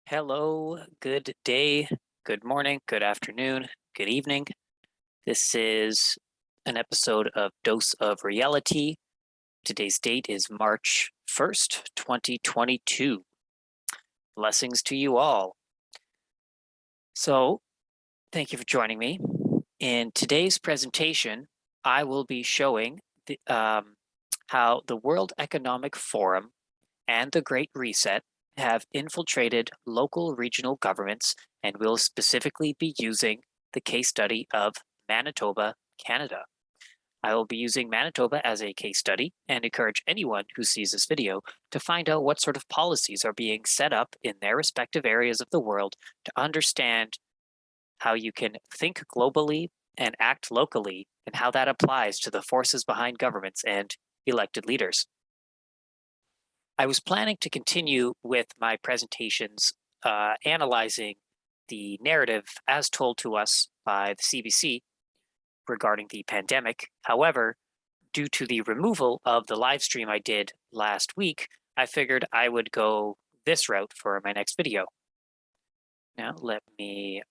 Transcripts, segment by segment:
Hello, good day, good morning, good afternoon, good evening. This is an episode of Dose of Reality. Today's date is March 1st, 2022. Blessings to you all. So, thank you for joining me. In today's presentation, I will be showing how the World Economic Forum and the Great Reset have infiltrated local regional governments, and will specifically be using the case study of Manitoba, Canada. I will be using Manitoba as a case study and encourage anyone who sees this video to find out what sort of policies are being set up in their respective areas of the world to understand how you can think globally and act locally, and how that applies to the forces behind governments and elected leaders. I was planning to continue with my presentations analyzing the narrative as told to us by the CBC regarding the pandemic. However, due to the removal of the live stream I did last week, I figured I would go this route for my next video. Now, let me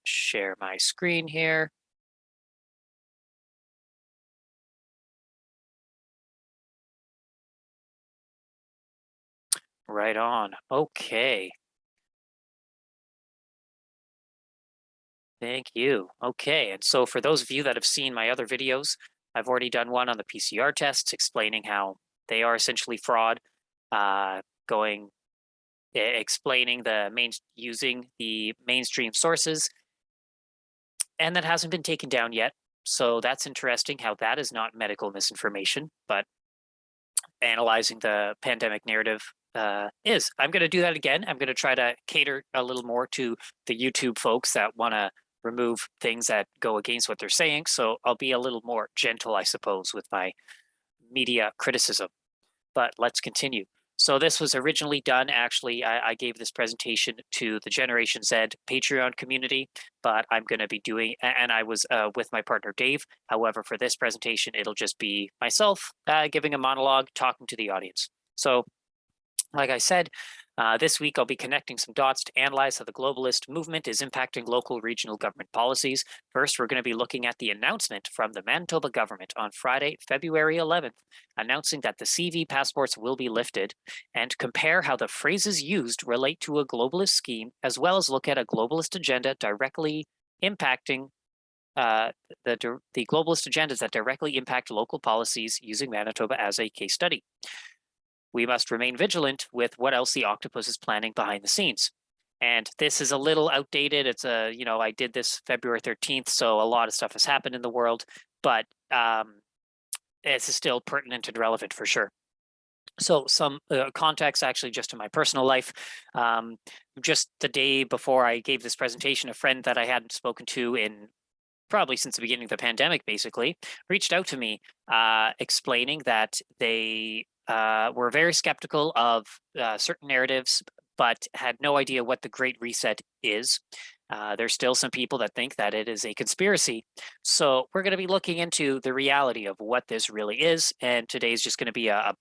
share my screen here. Right on. Okay. Thank you. Okay, and so for those of you that have seen my other videos, I've already done one on the PCR tests explaining how they are essentially fraud, going explaining using the mainstream sources, and that hasn't been taken down yet. So that's interesting how that is not medical misinformation, but analyzing the pandemic narrative is. I'm going to do that again. I'm going to try to cater a little more to the YouTube folks that want to remove things that go against what they're saying. So I'll be a little more gentle, I suppose, with my media criticism. But let's continue. So this was originally done, actually, I gave this presentation to the Generation Z Patreon community, but I'm going to be doing, and I was with my partner Dave. However, for this presentation, it'll just be myself giving a monologue, talking to the audience. So like I said, this week I'll be connecting some dots to analyze how the globalist movement is impacting local regional government policies. First, we're going to be looking at the announcement from the Manitoba government on Friday, February 11th, announcing that the CV passports will be lifted, and compare how the phrases used relate to a globalist scheme, as well as look at a globalist agenda directly impacting the globalist agendas that directly impact local policies, using Manitoba as a case study. We must remain vigilant with what else the octopus is planning behind the scenes. And this is a little outdated. It's I did this February 13th, so a lot of stuff has happened in the world, but it's still pertinent and relevant for sure. So some context, actually, just in my personal life. Just the day before I gave this presentation, a friend that I hadn't spoken to in probably since the beginning of the pandemic, basically, reached out to me explaining that they were very skeptical of certain narratives, but had no idea what the Great Reset is. There's still some people that think that it is a conspiracy. So we're going to be looking into the reality of what this really is. And today's just going to be a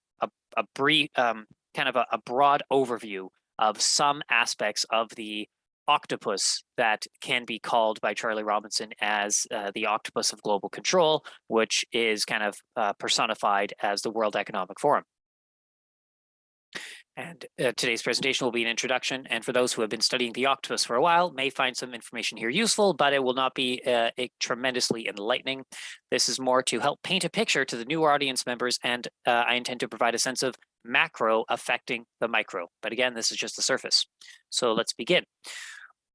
brief, kind of a broad overview of some aspects of the octopus that can be called by Charlie Robinson as the octopus of global control, which is kind of personified as the World Economic Forum. And today's presentation will be an introduction, and for those who have been studying the octopus for a while, may find some information here useful, but it will not be tremendously enlightening. This is more to help paint a picture to the new audience members, and I intend to provide a sense of macro affecting the micro. But again, this is just the surface. So let's begin.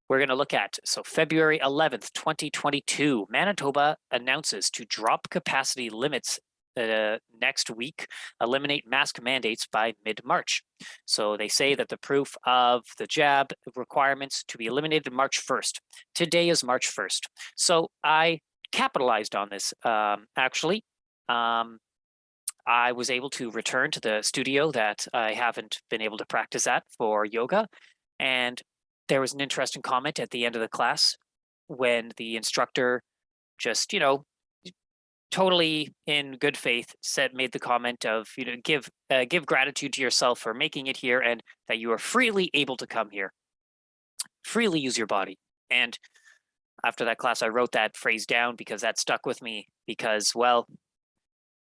We're going to look at, February 11th, 2022, Manitoba announces to drop capacity limits next week, eliminate mask mandates by mid-March. So they say that the proof of the jab requirements to be eliminated March 1st. Today is March 1st. So I capitalized on this, actually. I was able to return to the studio that I haven't been able to practice at for yoga. And there was an interesting comment at the end of the class when the instructor just, totally in good faith made the comment of, give gratitude to yourself for making it here, and that you are freely able to come here, freely use your body. And after that class, I wrote that phrase down because that stuck with me, because, well,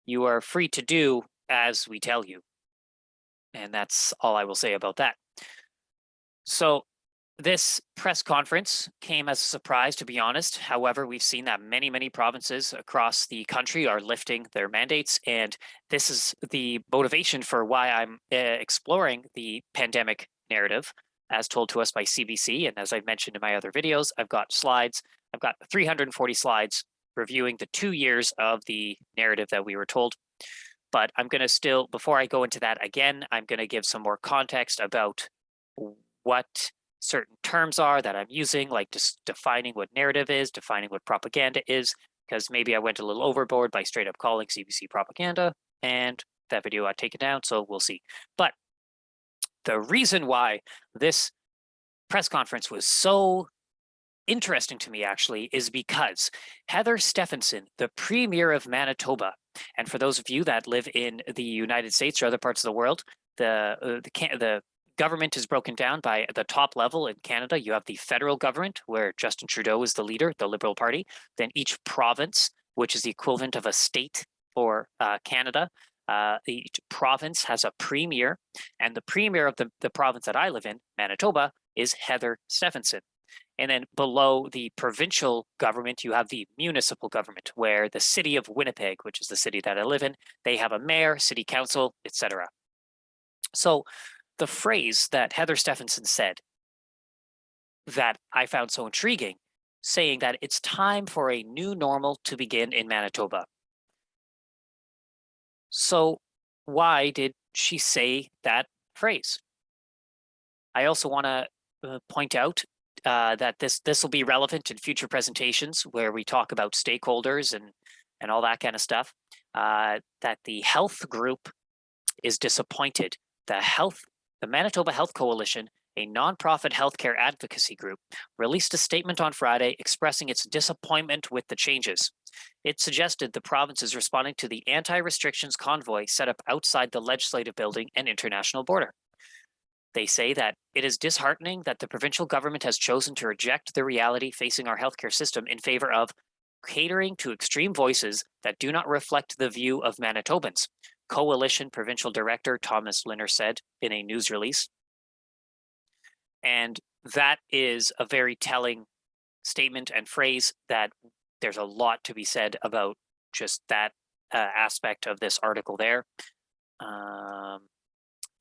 you are free to do as we tell you. And that's all I will say about that. So this press conference came as a surprise, to be honest. However, we've seen that many provinces across the country are lifting their mandates. And this is the motivation for why I'm exploring the pandemic narrative as told to us by CBC. And as I've mentioned in my other videos, I've got slides. I've got 340 slides reviewing the 2 years of the narrative that we were told. But I'm going to still, before I go into that again, I'm going to give some more context about what certain terms are that I'm using, like just defining what narrative is, defining what propaganda is, because maybe I went a little overboard by straight up calling CBC propaganda, and that video got taken down, so we'll see. But the reason why this press conference was so interesting to me, actually, is because Heather Stefanson, the Premier of Manitoba, and for those of you that live in the United States or other parts of the world, the government is broken down by the top level. In Canada, you have the federal government, where Justin Trudeau is the leader, the Liberal Party. Then each province, which is the equivalent of a state for Canada, each province has a premier, and the premier of the province that I live in, Manitoba, is Heather Stefanson. And then below the provincial government, you have the municipal government, where the city of Winnipeg, which is the city that I live in, they have a mayor, city council, etc. So the phrase that Heather Stefanson said that I found so intriguing, saying that it's time for a new normal to begin in Manitoba. So why did she say that phrase? I also want to point out that this will be relevant in future presentations where we talk about stakeholders and all that kind of stuff. That the health group is disappointed. The Manitoba Health Coalition, a nonprofit healthcare advocacy group, released a statement on Friday expressing its disappointment with the changes. It suggested the province is responding to the anti-restrictions convoy set up outside the legislative building and international border. They say that it is disheartening that the provincial government has chosen to reject the reality facing our healthcare system in favor of catering to extreme voices that do not reflect the view of Manitobans, Coalition Provincial Director Thomas Linner said in a news release. And that is a very telling statement and phrase that there's a lot to be said about just that aspect of this article there.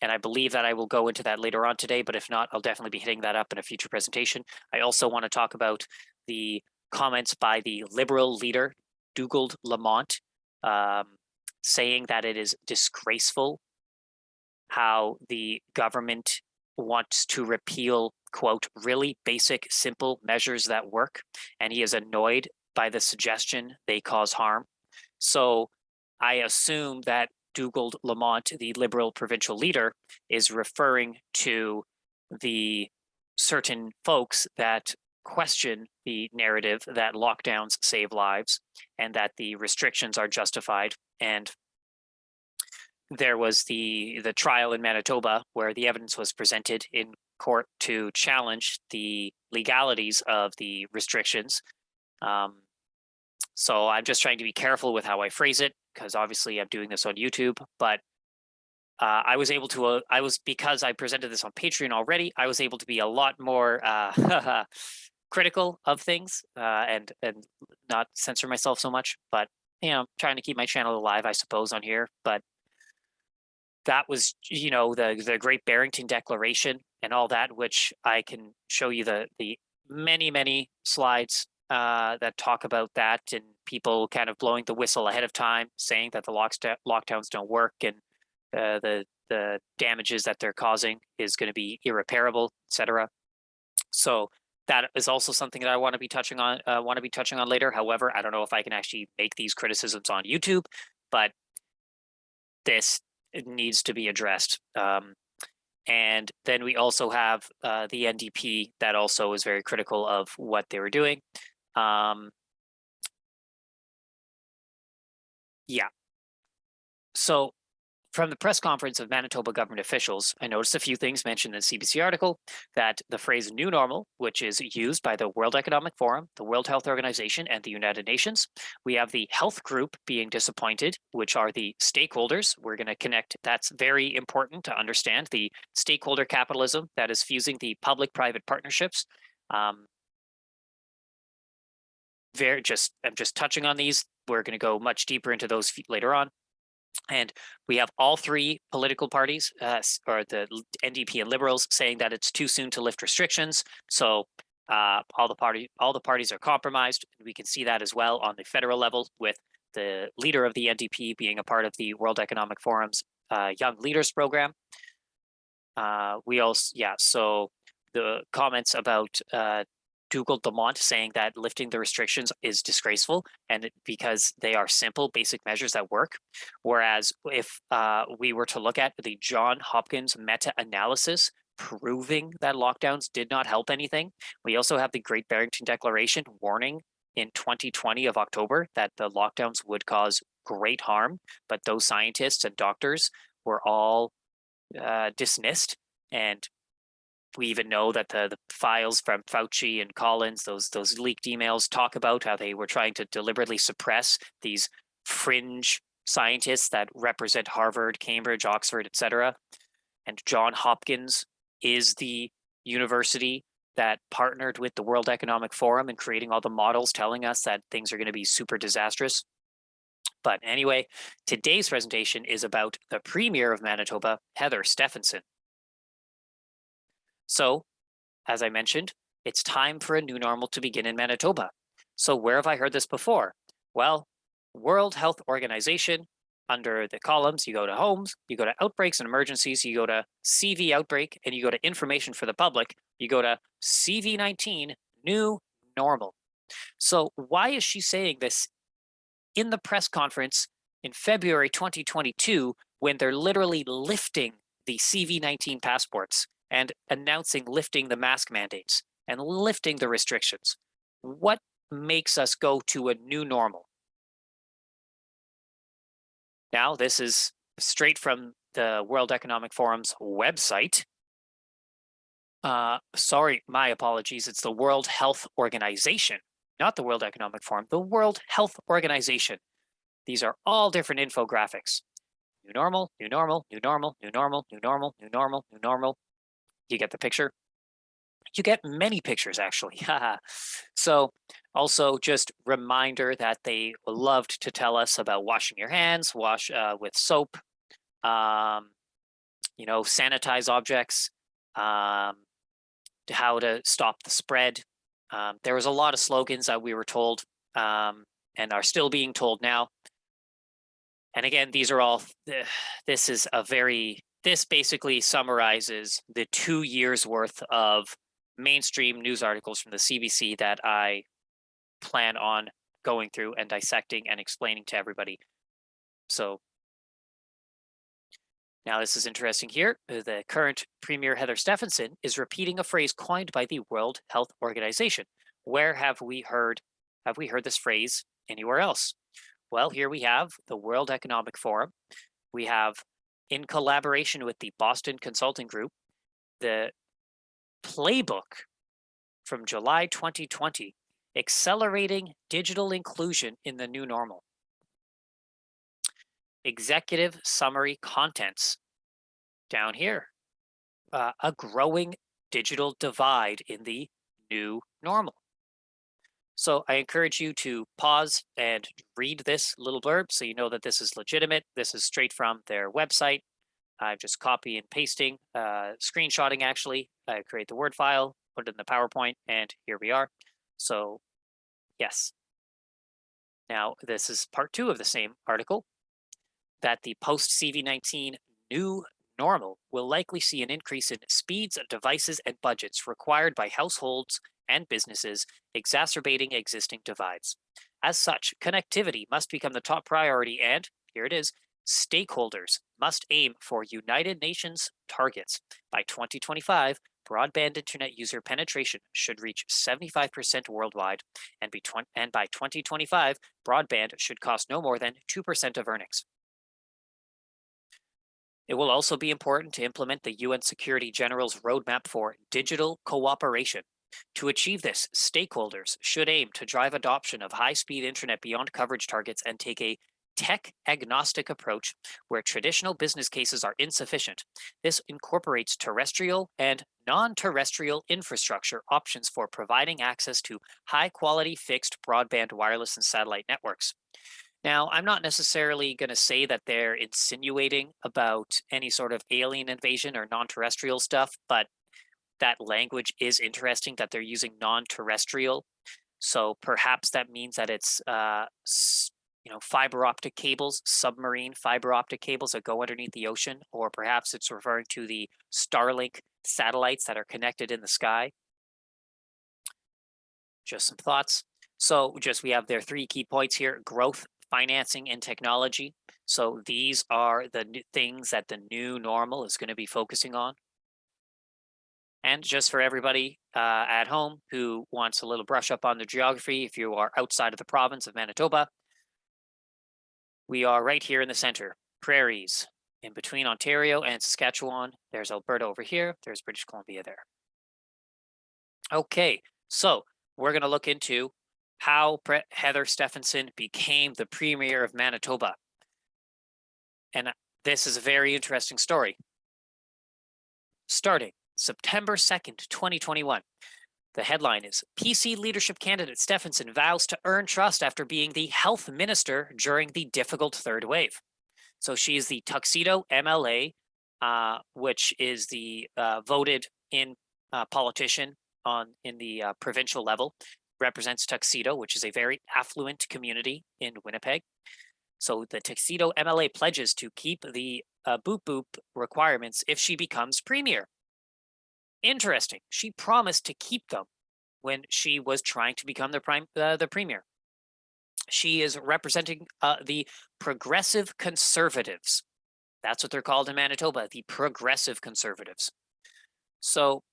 And I believe that I will go into that later on today, but if not, I'll definitely be hitting that up in a future presentation. I also want to talk about the comments by the Liberal leader, Dougald Lamont, saying that it is disgraceful how the government wants to repeal, quote, really basic, simple measures that work. And he is annoyed by the suggestion they cause harm. So I assume that Dougald Lamont, the Liberal provincial leader, is referring to the certain folks that question the narrative that lockdowns save lives and that the restrictions are justified. And there was the trial in Manitoba where the evidence was presented in court to challenge the legalities of the restrictions. So I'm just trying to be careful with how I phrase it, because obviously I'm doing this on YouTube, but I was able to, because I presented this on Patreon already, I was able to be a lot more critical of things and not censor myself so much, but, trying to keep my channel alive, I suppose, on here. But that was, the Great Barrington Declaration and all that, which I can show you the many slides that talk about that, and people kind of blowing the whistle ahead of time, saying that the lockdowns don't work and the damages that they're causing is going to be irreparable, etc. So that is also something that I want to be touching on. Later. However, I don't know if I can actually make these criticisms on YouTube, but this needs to be addressed. And then we also have the NDP that also is very critical of what they were doing. Yeah. So from the press conference of Manitoba government officials, I noticed a few things mentioned in the CBC article that the phrase new normal, which is used by the World Economic Forum, the World Health Organization, and the United Nations. We have the health group being disappointed, which are the stakeholders. We're going to connect. That's very important to understand the stakeholder capitalism that is fusing the public private partnerships. Um, I'm just touching on these. We're going to go much deeper into those later on. And we have all three political parties, or the NDP and Liberals, saying that it's too soon to lift restrictions. So all the parties are compromised. We can see that as well on the federal level, with the leader of the NDP being a part of the World Economic Forum's Young Leaders Program. We also, yeah. So the comments about Dougal Dumont saying that lifting the restrictions is disgraceful, and because they are simple, basic measures that work. Whereas if we were to look at the John Hopkins meta-analysis proving that lockdowns did not help anything, we also have the Great Barrington Declaration warning in 2020 of October that the lockdowns would cause great harm, but those scientists and doctors were all dismissed. And we even know that the files from Fauci and Collins, those leaked emails, talk about how they were trying to deliberately suppress these fringe scientists that represent Harvard, Cambridge, Oxford, etc. And John Hopkins is the university that partnered with the World Economic Forum in creating all the models telling us that things are going to be super disastrous. But anyway, today's presentation is about the Premier of Manitoba, Heather Stefanson. So, as I mentioned, it's time for a new normal to begin in Manitoba. So where have I heard this before? Well, World Health Organization, under the columns, you go to homes, you go to outbreaks and emergencies, you go to CV outbreak, and you go to information for the public, you go to CV19, new normal. So why is she saying this in the press conference in February 2022 when they're literally lifting the CV19 passports and announcing lifting the mask mandates and lifting the restrictions? What makes us go to a new normal? Now, this is straight from the World Economic Forum's website. Sorry, my apologies. It's the World Health Organization, not the World Economic Forum, the World Health Organization. These are all different infographics. New normal, new normal, new normal, new normal, new normal, new normal, new normal. You get the picture? You get many pictures, actually. So also just reminder that they loved to tell us about washing your hands, wash with soap, sanitize objects, how to stop the spread. There was a lot of slogans that we were told and are still being told now. And again, these are all, this basically summarizes the 2 years worth of mainstream news articles from the CBC that I plan on going through and dissecting and explaining to everybody. So now this is interesting here. The current Premier Heather Stefanson is repeating a phrase coined by the World Health Organization. Where have we heard this phrase anywhere else? Well, here we have the World Economic Forum. We have, in collaboration with the Boston Consulting Group, the playbook from July 2020, Accelerating Digital Inclusion in the New Normal. Executive summary contents down here. A growing digital divide in the new normal. So I encourage you to pause and read this little blurb so you know that this is legitimate. This is straight from their website. I'm just copy and pasting, screenshotting actually. I create the Word file, put it in the PowerPoint, and here we are. So yes. Now this is part 2 of the same article, that the post-CV19 new normal will likely see an increase in speeds of devices and budgets required by households and businesses, exacerbating existing divides. As such, connectivity must become the top priority and, here it is, stakeholders must aim for United Nations targets. By 2025, broadband internet user penetration should reach 75% worldwide, and, and by 2025, broadband should cost no more than 2% of earnings. It will also be important to implement the UN Security General's roadmap for digital cooperation. To achieve this, stakeholders should aim to drive adoption of high speed internet beyond coverage targets and take a tech agnostic approach where traditional business cases are insufficient. This incorporates terrestrial and non terrestrial infrastructure options for providing access to high quality fixed broadband wireless and satellite networks. Now, I'm not necessarily going to say that they're insinuating about any sort of alien invasion or non terrestrial stuff, but that language is interesting that they're using non terrestrial. So perhaps that means that it's, fiber optic cables, submarine fiber optic cables that go underneath the ocean, or perhaps it's referring to the Starlink satellites that are connected in the sky. Just some thoughts. So we have their three key points here: growth, financing, and technology. So these are the things that the new normal is going to be focusing on. And just for everybody at home who wants a little brush up on the geography, if you are outside of the province of Manitoba, we are right here in the center, prairies, in between Ontario and Saskatchewan. There's Alberta over here. There's British Columbia there. Okay, so we're going to look into how Heather Stefanson became the Premier of Manitoba. And this is a very interesting story. Starting September 2nd, 2021. The headline is PC leadership candidate Stefanson vows to earn trust after being the health minister during the difficult third wave. So she is the Tuxedo MLA, which is the voted in politician in the provincial level, represents Tuxedo, which is a very affluent community in Winnipeg. So the Tuxedo MLA pledges to keep the boop boop requirements if she becomes premier. Interesting. She promised to keep them when she was trying to become the premier. She is representing the Progressive Conservatives. That's what they're called in Manitoba, the Progressive Conservatives. So,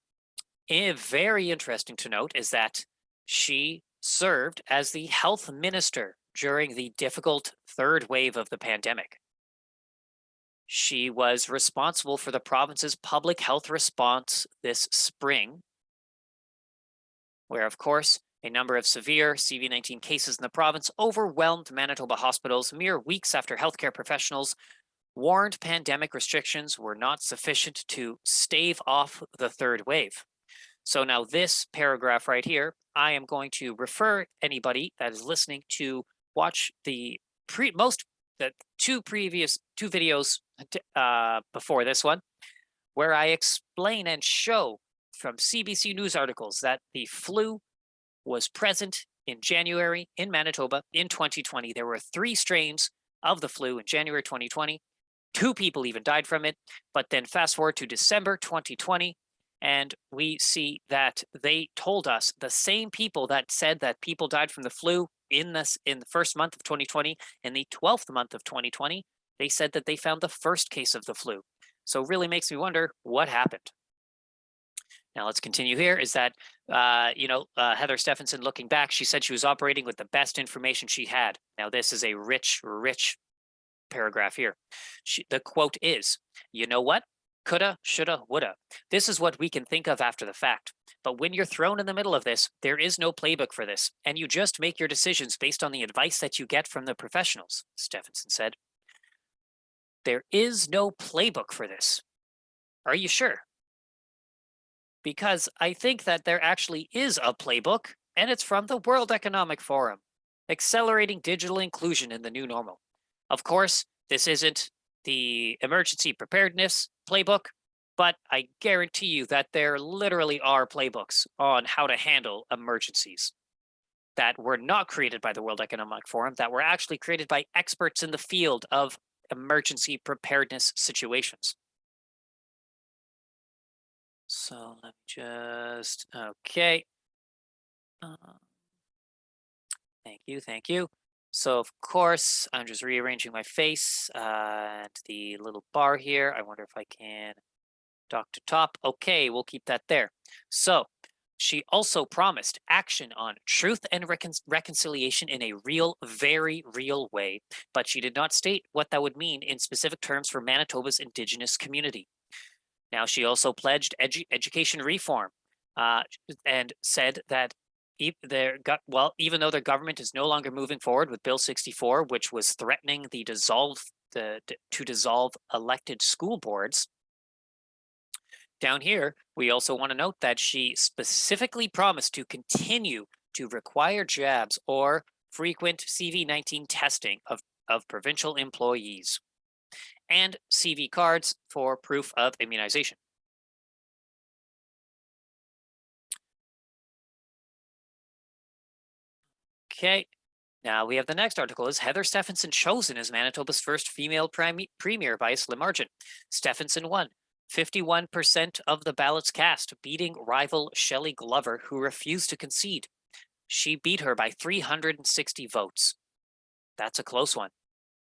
very interesting to note is that she served as the health minister during the difficult third wave of the pandemic. She was responsible for the province's public health response this spring, where, of course, a number of severe CV-19 cases in the province overwhelmed Manitoba hospitals mere weeks after healthcare professionals warned pandemic restrictions were not sufficient to stave off the third wave. So now this paragraph right here, I am going to refer anybody that is listening to watch the two videos before this one, where I explain and show from CBC News articles that the flu was present in January in Manitoba in 2020. There were 3 strains of the flu in January 2020. 2 people even died from it. But then fast forward to December 2020, and we see that they told us, the same people that said that people died from the flu in the first month of 2020, in the 12th month of 2020, they said that they found the first case of the flu. So it really makes me wonder what happened. Now let's continue here. Is that, Heather Stefanson, looking back, she said she was operating with the best information she had. Now this is a rich paragraph here. The quote is, "You know what? Coulda, shoulda, woulda. This is what we can think of after the fact. But when you're thrown in the middle of this, there is no playbook for this, and you just make your decisions based on the advice that you get from the professionals," Stefanson said. There is no playbook for this. Are you sure? Because I think that there actually is a playbook, and it's from the World Economic Forum, accelerating digital inclusion in the new normal. Of course, this isn't the emergency preparedness playbook, but I guarantee you that there literally are playbooks on how to handle emergencies that were not created by the World Economic Forum, that were actually created by experts in the field of emergency preparedness situations. So let me just, okay. Thank you. So of course, I'm just rearranging my face and the little bar here. I wonder if I can Dock to top. Okay, we'll keep that there. So she also promised action on truth and reconciliation in a real, very real way, but she did not state what that would mean in specific terms for Manitoba's Indigenous community. Now, she also pledged education reform uh, and said that even though their government is no longer moving forward with Bill 64, which was threatening to dissolve elected school boards, down here, we also want to note that she specifically promised to continue to require jabs or frequent CV-19 testing of provincial employees and CV cards for proof of immunization. Okay, now we have the next article is Heather Stefanson chosen as Manitoba's first female premier by a slim margin. Stefanson won 51% of the ballots cast, beating rival Shelley Glover, who refused to concede. She beat her by 360 votes. That's a close one.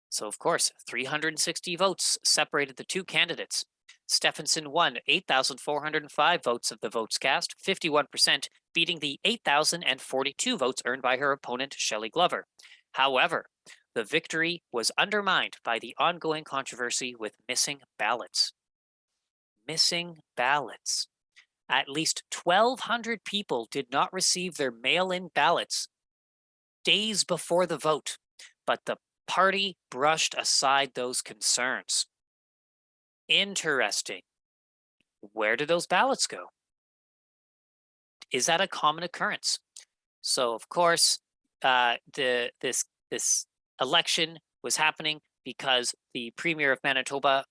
So, of course, 360 votes separated the two candidates. Stefanson won 8,405 votes of the votes cast, 51%, beating the 8,042 votes earned by her opponent, Shelley Glover. However, the victory was undermined by the ongoing controversy with missing ballots. Missing ballots. At least 1,200 people did not receive their mail in ballots days before the vote, but the party brushed aside those concerns. Interesting. Where did those ballots go? Is that a common occurrence? So, of course, this election was happening because the premier of Manitoba,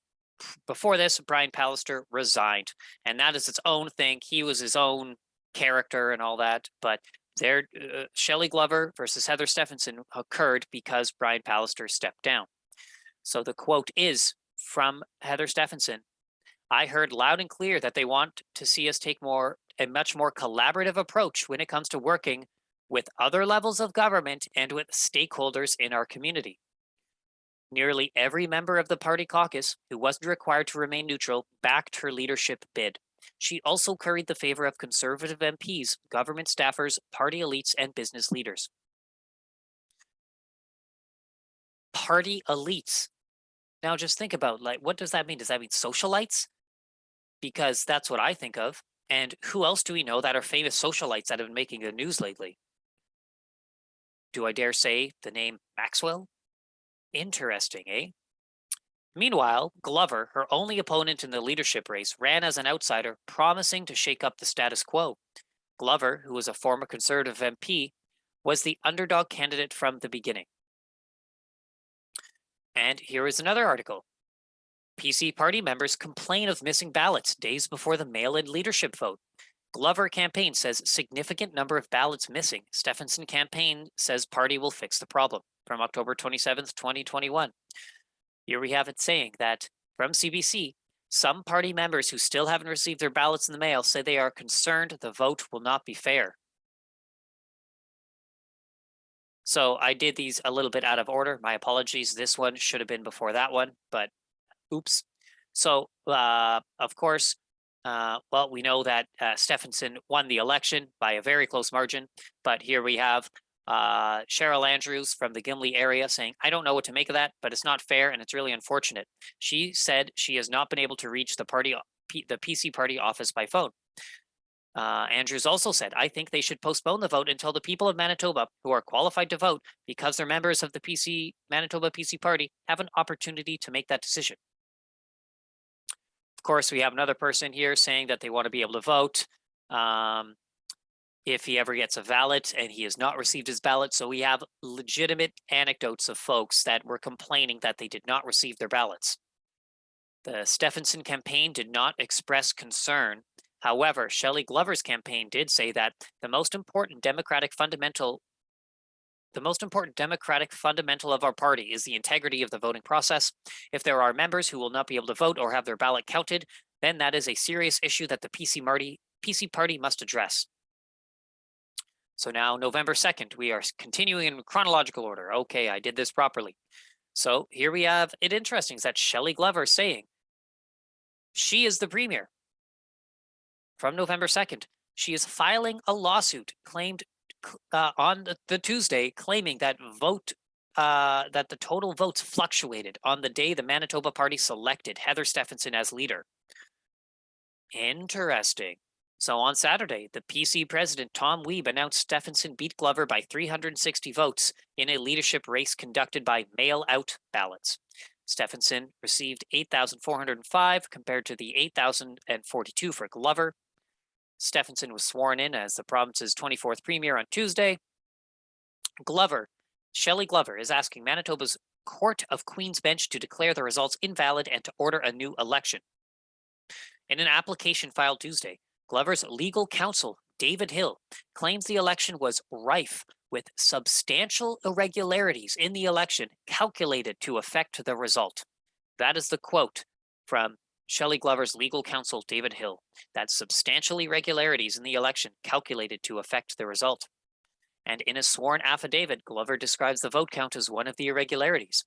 before this, Brian Pallister, resigned, and that is its own thing. He was his own character and all that, but there, Shelley Glover versus Heather Stefanson occurred because Brian Pallister stepped down. So the quote is from Heather Stefanson: "I heard loud and clear that they want to see us take a much more collaborative approach when it comes to working with other levels of government and with stakeholders in our community." Nearly every member of the party caucus who wasn't required to remain neutral backed her leadership bid. She also curried the favor of conservative MPs, government staffers, party elites, and business leaders. Party elites. Now just think about, like, what does that mean? Does that mean socialites? Because that's what I think of. And who else do we know that are famous socialites that have been making the news lately? Do I dare say the name Maxwell? Interesting, eh? Meanwhile, Glover, her only opponent in the leadership race, ran as an outsider, promising to shake up the status quo. Glover, who was a former Conservative MP, was the underdog candidate from the beginning. And here is another article. PC party members complain of missing ballots days before the mail-in leadership vote. Glover campaign says significant number of ballots missing. Stefanson campaign says party will fix the problem. From October 27th, 2021. Here we have it saying that from CBC, some party members who still haven't received their ballots in the mail say they are concerned the vote will not be fair. So I did these a little bit out of order. My apologies. This one should have been before that one, but oops. So, of course, well, we know that Stefanson won the election by a very close margin, but here we have Cheryl Andrews from the Gimli area saying, "I don't know what to make of that, but it's not fair and it's really unfortunate." She said she has not been able to reach the PC party office by phone. Andrews also said, "I think they should postpone the vote until the people of Manitoba who are qualified to vote because they're members of the Manitoba PC party have an opportunity to make that decision." Of course, we have another person here saying that they want to be able to vote if he ever gets a ballot and he has not received his ballot. So we have legitimate anecdotes of folks that were complaining that they did not receive their ballots. The Stefanson campaign did not express concern. However, Shelley Glover's campaign did say that the most important democratic fundamental of our party is the integrity of the voting process. If there are members who will not be able to vote or have their ballot counted, then that is a serious issue that the PC party must address. So now, November 2nd, we are continuing in chronological order. Okay, I did this properly. So here we have it interesting is that Shelley Glover saying she is the premier. from November 2nd. She is filing a lawsuit claimed on the Tuesday, claiming that that the total votes fluctuated on the day the Manitoba Party selected Heather Stefanson as leader. Interesting. So on Saturday, the PC president Tom Weeb announced Stefanson beat Glover by 360 votes in a leadership race conducted by mail-out ballots. Stefanson received 8,405 compared to the 8,042 for Glover. Stefanson was sworn in as the province's 24th premier on Tuesday. Shelley Glover, is asking Manitoba's Court of Queen's Bench to declare the results invalid and to order a new election. In an application filed Tuesday, Glover's legal counsel, David Hill, claims the election was rife with substantial irregularities in the election calculated to affect the result. That is the quote from Shelley Glover's legal counsel, David Hill, that substantial irregularities in the election calculated to affect the result. And in a sworn affidavit, Glover describes the vote count as one of the irregularities.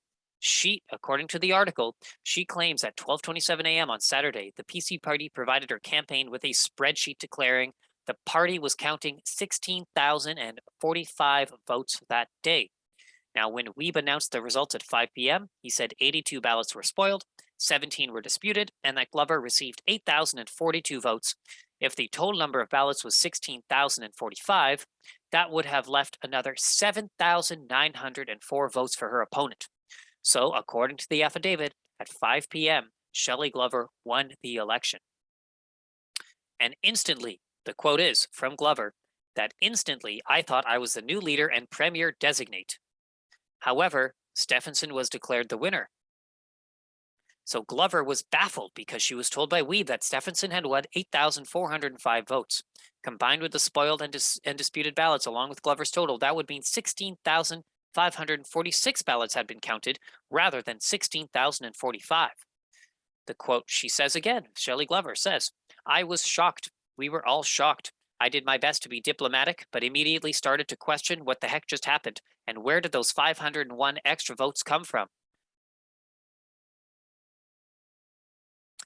According to the article, she claims at 12:27 a.m. on Saturday, the PC party provided her campaign with a spreadsheet declaring the party was counting 16,045 votes that day. Now, when Weeb announced the results at 5 p.m., he said 82 ballots were spoiled, 17 were disputed, and that Glover received 8,042 votes. If the total number of ballots was 16,045, that would have left another 7,904 votes for her opponent. So, according to the affidavit, at 5 p.m., Shelley Glover won the election. And instantly, the quote is from Glover, that instantly I thought I was the new leader and premier designate. However, Stefanson was declared the winner. So Glover was baffled because she was told by Weeb that Stefanson had won 8,405 votes. Combined with the spoiled and disputed ballots along with Glover's total, that would mean 16,546 ballots had been counted rather than 16,045. The quote she says again, Shelley Glover says, I was shocked. We were all shocked. I did my best to be diplomatic, but immediately started to question what the heck just happened and where did those 501 extra votes come from?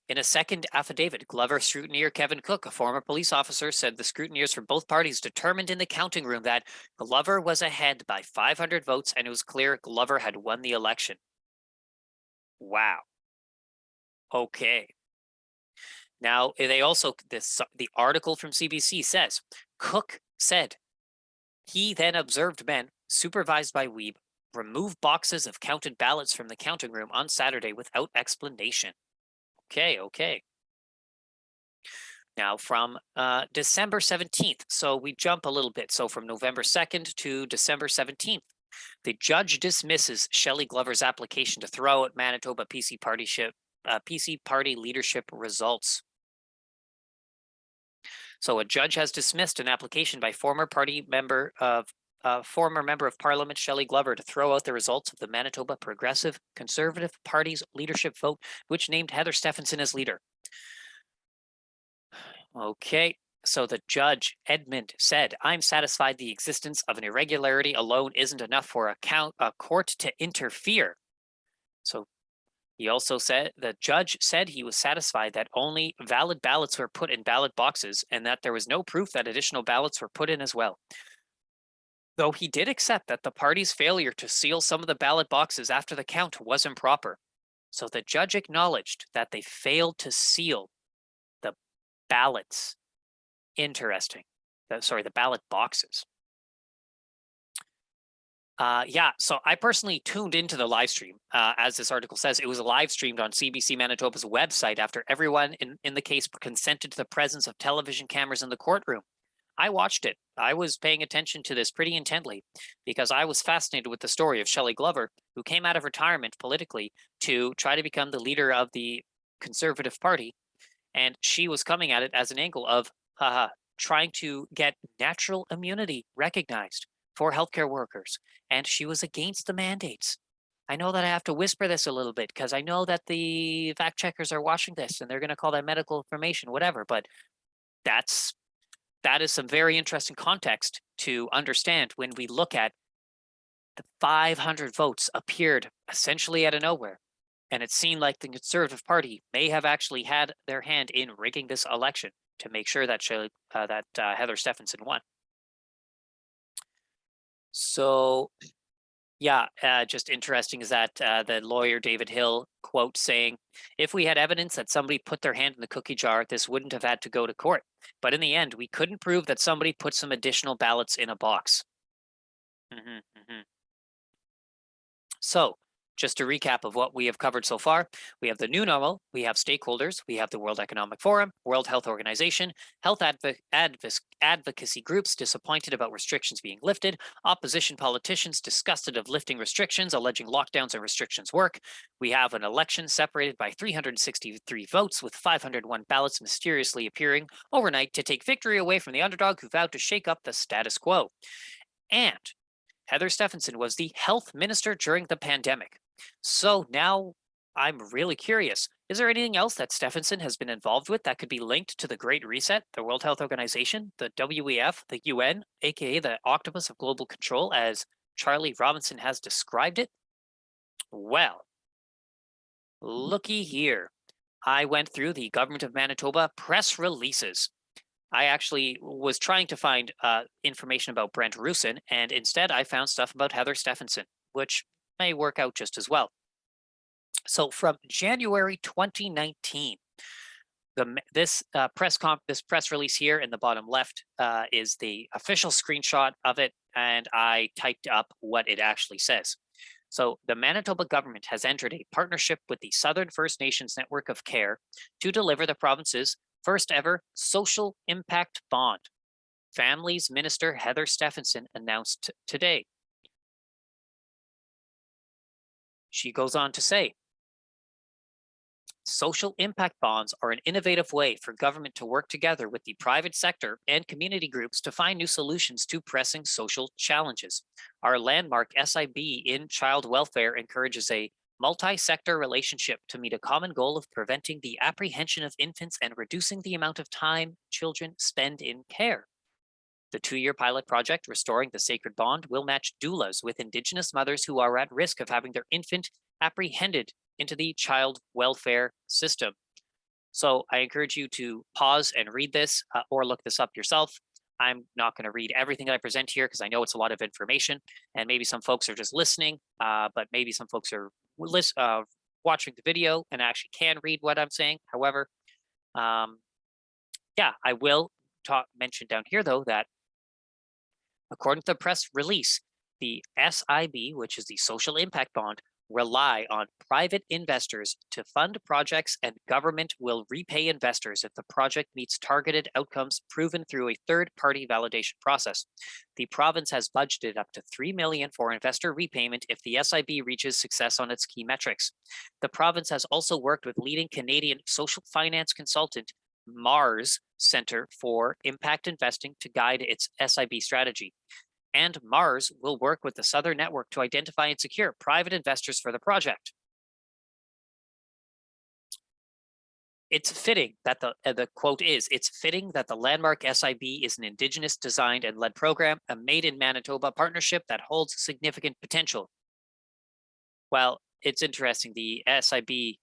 In a second affidavit, Glover scrutineer Kevin Cook, a former police officer, said the scrutineers from both parties determined in the counting room that Glover was ahead by 500 votes and it was clear Glover had won the election. Wow. Okay. Now, they also, the article from CBC says, Cook said, he then observed men, supervised by Weeb, remove boxes of counted ballots from the counting room on Saturday without explanation. Okay. Now from December 17th, so we jump a little bit. So from November 2nd to December 17th, the judge dismisses Shelley Glover's application to throw out Manitoba PC party leadership results. So a judge has dismissed an application by former member of Parliament Shelley Glover to throw out the results of the Manitoba Progressive Conservative Party's leadership vote, which named Heather Stefanson as leader. Okay, so the judge, Edmund, said, I'm satisfied the existence of an irregularity alone isn't enough for a court to interfere. So he also said, the judge said he was satisfied that only valid ballots were put in ballot boxes and that there was no proof that additional ballots were put in as well. Though he did accept that the party's failure to seal some of the ballot boxes after the count was improper. So the judge acknowledged that they failed to seal the ballots. Interesting. The ballot boxes. So I personally tuned into the live stream. As this article says, it was live streamed on CBC Manitoba's website after everyone in the case consented to the presence of television cameras in the courtroom. I watched it. I was paying attention to this pretty intently because I was fascinated with the story of Shelley Glover, who came out of retirement politically to try to become the leader of the Conservative Party. And she was coming at it as an angle of trying to get natural immunity recognized for healthcare workers. And she was against the mandates. I know that I have to whisper this a little bit because I know that the fact checkers are watching this and they're going to call that medical information, whatever. But that is some very interesting context to understand when we look at the 500 votes appeared essentially out of nowhere. And it seemed like the Conservative Party may have actually had their hand in rigging this election to make sure that Heather Stefanson won. So yeah, just interesting is that the lawyer David Hill quote saying, "If we had evidence that somebody put their hand in the cookie jar, this wouldn't have had to go to court. But in the end, we couldn't prove that somebody put some additional ballots in a box." hmm hmm So, just a recap of what we have covered so far, we have the new normal, we have stakeholders, we have the World Economic Forum, World Health Organization, advocacy groups disappointed about restrictions being lifted, opposition politicians disgusted of lifting restrictions, alleging lockdowns and restrictions work. We have an election separated by 363 votes, with 501 ballots mysteriously appearing overnight to take victory away from the underdog who vowed to shake up the status quo. And Heather Stefanson was the health minister during the pandemic. So now I'm really curious. Is there anything else that Stefanson has been involved with that could be linked to the Great Reset, the World Health Organization, the WEF, the UN, aka the octopus of global control, as Charlie Robinson has described it? Well, looky here. I went through the Government of Manitoba press releases. I actually was trying to find information about Brent Rusin, and instead I found stuff about Heather Stefanson, which may work out just as well. So from January 2019, this press release here in the bottom left is the official screenshot of it, and I typed up what it actually says. So the Manitoba government has entered a partnership with the Southern First Nations Network of Care to deliver the province's first ever social impact bond. Families Minister Heather Stefanson announced today. She goes on to say, social impact bonds are an innovative way for government to work together with the private sector and community groups to find new solutions to pressing social challenges. Our landmark SIB in child welfare encourages a multi-sector relationship to meet a common goal of preventing the apprehension of infants and reducing the amount of time children spend in care. The 2-year pilot project, Restoring the Sacred Bond, will match doulas with Indigenous mothers who are at risk of having their infant apprehended into the child welfare system. So I encourage you to pause and read this or look this up yourself. I'm not going to read everything I present here because I know it's a lot of information, and maybe some folks are just listening, but maybe some folks are watching the video and actually can read what I'm saying. However, yeah, I will mention down here though that according to the press release, the SIB, which is the Social Impact Bond, rely on private investors to fund projects, and government will repay investors if the project meets targeted outcomes proven through a third-party validation process. The province has budgeted up to $3 million for investor repayment if the SIB reaches success on its key metrics. The province has also worked with leading Canadian social finance consultant Mars Center for Impact Investing to guide its SIB strategy. And Mars will work with the Southern Network to identify and secure private investors for the project. It's fitting that the quote is, "It's fitting that the landmark SIB is an Indigenous designed and led program, a made in Manitoba partnership that holds significant potential." Well, it's interesting. The SIB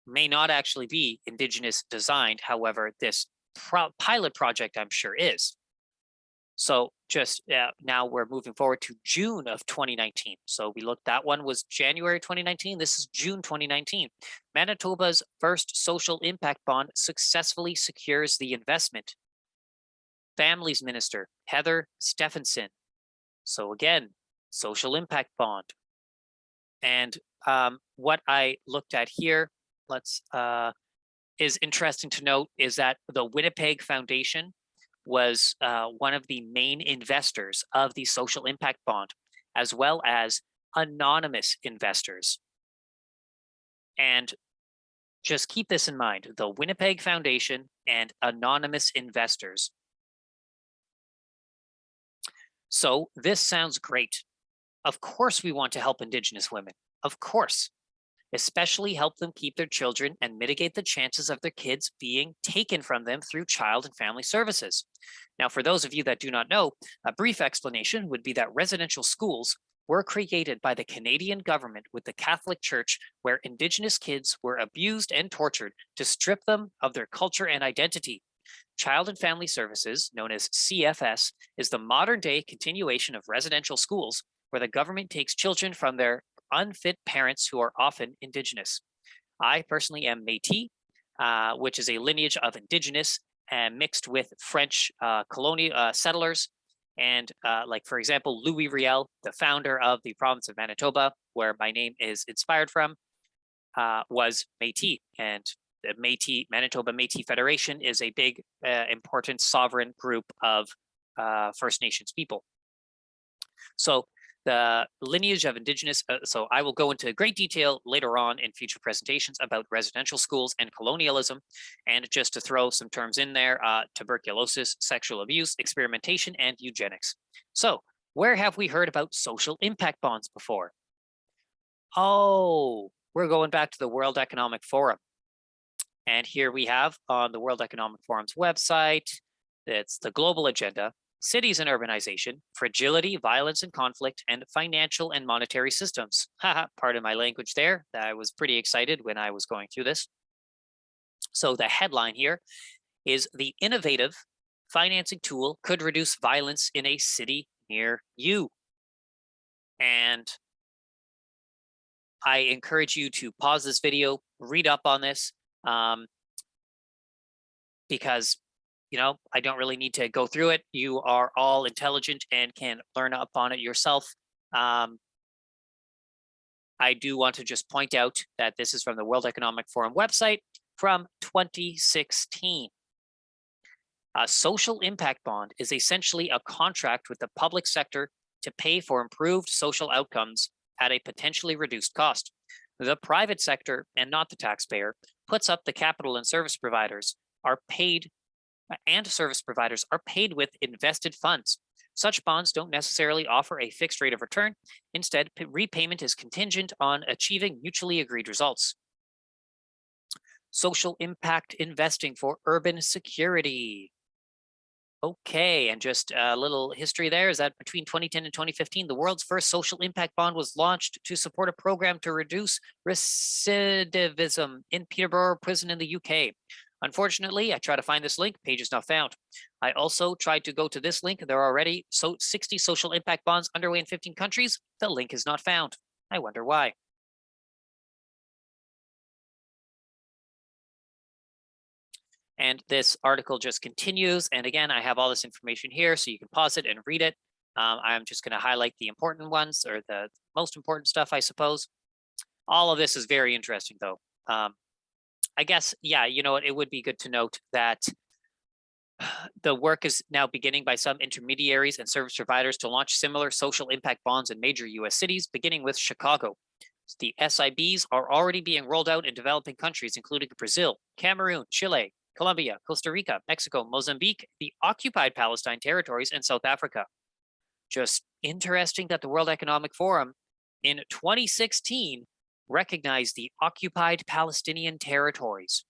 may not actually be Indigenous designed. However, this pilot project, I'm sure, is. So just now we're moving forward to June of 2019. So that one was January 2019. This is June 2019. Manitoba's first social impact bond successfully secures the investment. Families Minister Heather Stefanson. So again, social impact bond. And what I looked at here, is interesting to note is that the Winnipeg Foundation was one of the main investors of the social impact bond, as well as anonymous investors. And just keep this in mind, the Winnipeg Foundation and anonymous investors. So this sounds great. Of course we want to help Indigenous women, of course, especially help them keep their children and mitigate the chances of their kids being taken from them through child and family services. Now, for those of you that do not know, a brief explanation would be that residential schools were created by the Canadian government with the Catholic Church, where Indigenous kids were abused and tortured to strip them of their culture and identity. Child and Family Services, known as CFS, is the modern day continuation of residential schools where the government takes children from their unfit parents who are often Indigenous. I personally am Métis, which is a lineage of Indigenous and mixed with French colonial settlers. And like, for example, Louis Riel, the founder of the province of Manitoba, where my name is inspired from, was Métis. And the Manitoba Métis Federation is a big, important sovereign group of First Nations people. So the lineage of Indigenous, so I will go into great detail later on in future presentations about residential schools and colonialism. And just to throw some terms in there, tuberculosis, sexual abuse, experimentation, and eugenics. So where have we heard about social impact bonds before? Oh, we're going back to the World Economic Forum. And here we have on the World Economic Forum's website, it's the global agenda, cities and urbanization, fragility, violence and conflict, and financial and monetary systems. Haha, pardon my language there. I was pretty excited when I was going through this. So the headline here is the innovative financing tool could reduce violence in a city near you. And I encourage you to pause this video, read up on this, because I don't really need to go through it. You are all intelligent and can learn up on it yourself. I do want to just point out that this is from the World Economic Forum website from 2016. A social impact bond is essentially a contract with the public sector to pay for improved social outcomes at a potentially reduced cost. The private sector, and not the taxpayer, puts up the capital and service providers are paid with invested funds. Such bonds don't necessarily offer a fixed rate of return. Instead, repayment is contingent on achieving mutually agreed results. Social impact investing for urban security. Okay, and just a little history there is that between 2010 and 2015, the world's first social impact bond was launched to support a program to reduce recidivism in Peterborough Prison in the UK. Unfortunately, I tried to find this link, page is not found. I also tried to go to this link. There are already 60 social impact bonds underway in 15 countries. The link is not found. I wonder why. And this article just continues. And again, I have all this information here, so you can pause it and read it. I'm just going to highlight the important ones, or the most important stuff, I suppose. All of this is very interesting, though. I guess, yeah, you know what, it would be good to note that the work is now beginning by some intermediaries and service providers to launch similar social impact bonds in major US cities, beginning with Chicago. The SIBs are already being rolled out in developing countries, including Brazil, Cameroon, Chile, Colombia, Costa Rica, Mexico, Mozambique, the occupied Palestine territories, and South Africa. Just interesting that the World Economic Forum in 2016 recognized the occupied Palestinian territories.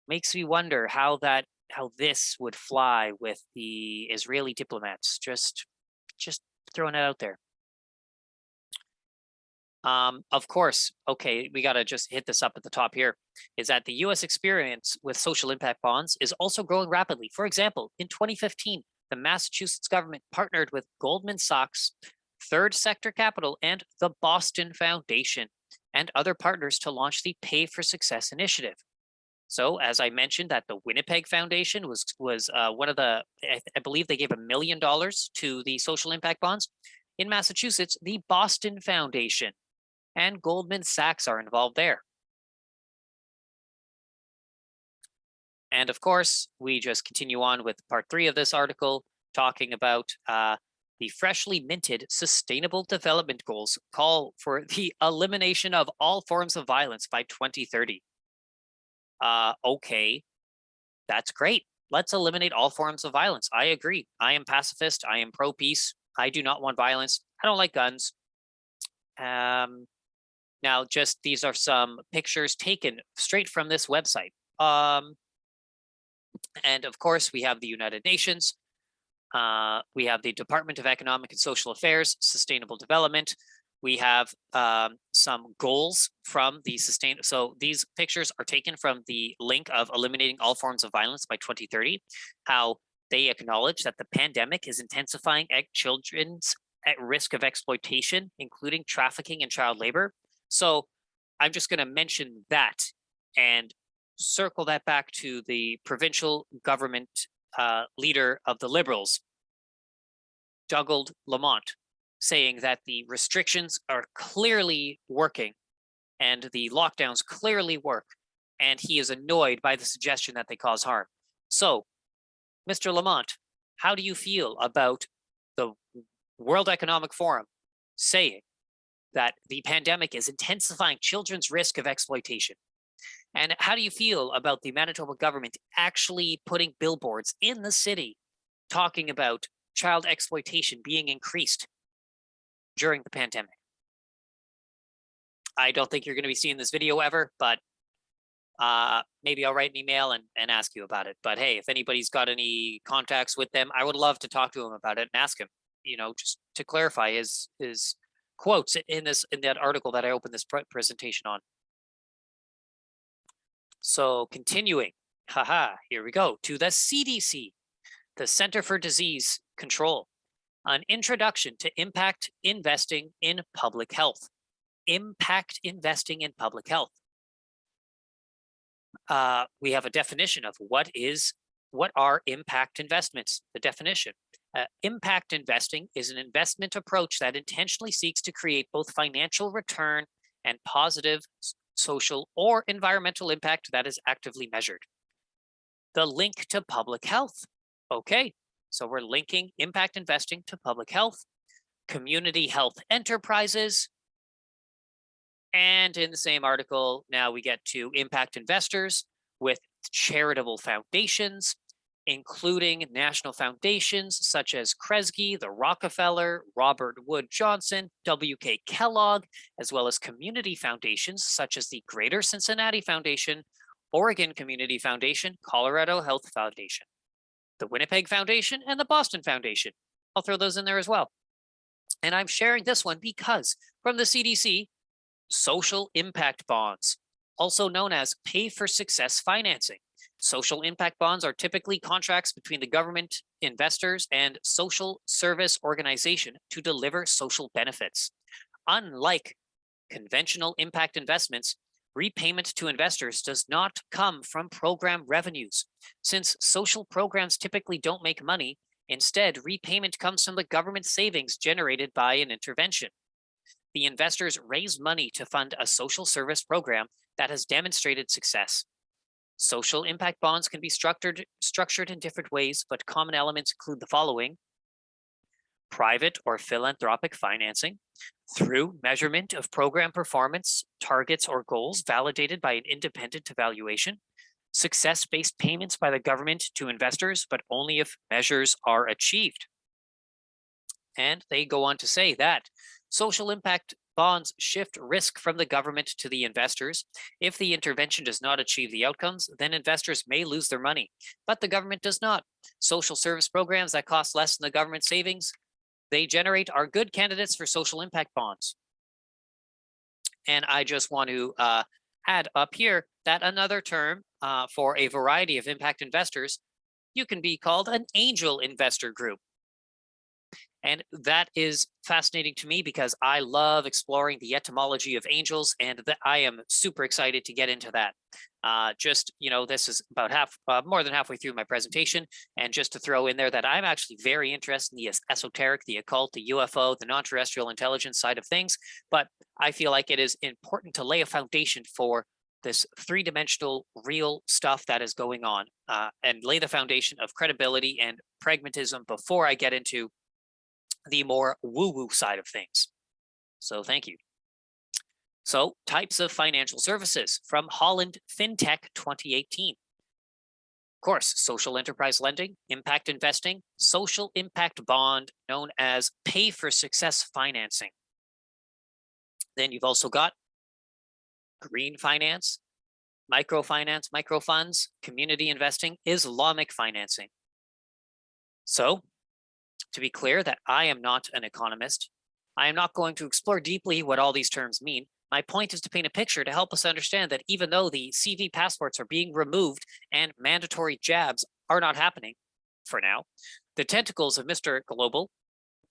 Makes me wonder how this would fly with the Israeli diplomats. Just throwing it out there. Of course, okay, we got to just hit this up at the top here, is that the US experience with social impact bonds is also growing rapidly. For example, in 2015, the Massachusetts government partnered with Goldman Sachs, Third Sector Capital, and the Boston Foundation, and other partners to launch the Pay for Success initiative. So, as I mentioned, that the Winnipeg Foundation was one of the, I believe they gave $1 million to the social impact bonds. In Massachusetts, the Boston Foundation and Goldman Sachs are involved there. And of course, we just continue on with part 3 of this article, talking about the freshly minted Sustainable Development Goals call for the elimination of all forms of violence by 2030. Okay, that's great. Let's eliminate all forms of violence. I agree. I am pacifist. I am pro-peace. I do not want violence. I don't like guns. Now, just these are some pictures taken straight from this website. And of course, we have the United Nations. We have the Department of Economic and Social Affairs, Sustainable Development. We have some goals from the So these pictures are taken from the link of eliminating all forms of violence by 2030, how they acknowledge that the pandemic is intensifying children's at risk of exploitation, including trafficking and child labor. So I'm just going to mention that and circle that back to the provincial government leader of the Liberals, Dougald Lamont, saying that the restrictions are clearly working and the lockdowns clearly work, and he is annoyed by the suggestion that they cause harm. So, Mr. Lamont, how do you feel about the World Economic Forum saying that the pandemic is intensifying children's risk of exploitation? And how do you feel about the Manitoba government actually putting billboards in the city talking about child exploitation being increased during the pandemic? I don't think you're going to be seeing this video ever, but maybe I'll write an email and ask you about it. But hey, if anybody's got any contacts with them, I would love to talk to him about it and ask him, just to clarify his quotes in that article that I opened this presentation on. So continuing, here we go to the CDC, the Center for Disease Control, an introduction to impact investing in public health. Impact investing in public health. We have a definition of what are impact investments. The definition. Impact investing is an investment approach that intentionally seeks to create both financial return and positive social or environmental impact that is actively measured. The link to public health. Okay, so we're linking impact investing to public health, community health enterprises, and in the same article, now we get to impact investors with charitable foundations, including national foundations such as Kresge, the Rockefeller, Robert Wood Johnson, W.K. Kellogg, as well as community foundations such as the Greater Cincinnati Foundation, Oregon Community Foundation, Colorado Health Foundation, the Winnipeg Foundation, and the Boston Foundation. I'll throw those in there as well. And I'm sharing this one because from the CDC, social impact bonds, also known as pay-for-success financing. Social impact bonds are typically contracts between the government, investors, and social service organization to deliver social benefits. Unlike conventional impact investments, repayment to investors does not come from program revenues. Since social programs typically don't make money, instead, repayment comes from the government savings generated by an intervention. The investors raise money to fund a social service program that has demonstrated success. Social impact bonds can be structured in different ways, but common elements include the following: private or philanthropic financing through measurement of program performance, targets, or goals validated by an independent evaluation, success-based payments by the government to investors, but only if measures are achieved. And they go on to say that social impact bonds shift risk from the government to the investors. If the intervention does not achieve the outcomes, then investors may lose their money, but the government does not. Social service programs that cost less than the government savings they generate are good candidates for social impact bonds. And I just want to add up here that another term for a variety of impact investors, you can be called an angel investor group. And that is fascinating to me because I love exploring the etymology of angels, and I am super excited to get into that. This is about more than halfway through my presentation. And just to throw in there that I'm actually very interested in the esoteric, the occult, the UFO, the non-terrestrial intelligence side of things. But I feel like it is important to lay a foundation for this three-dimensional real stuff that is going on and lay the foundation of credibility and pragmatism before I get into the more woo-woo side of things. So thank you. So types of financial services from Holland FinTech 2018. Of course, social enterprise lending, impact investing, social impact bond known as pay for success financing. Then you've also got green finance, microfinance, microfunds, community investing, Islamic financing. So to be clear that I am not an economist. I am not going to explore deeply what all these terms mean. My point is to paint a picture to help us understand that even though the CV passports are being removed and mandatory jabs are not happening for now, the tentacles of Mr. Global,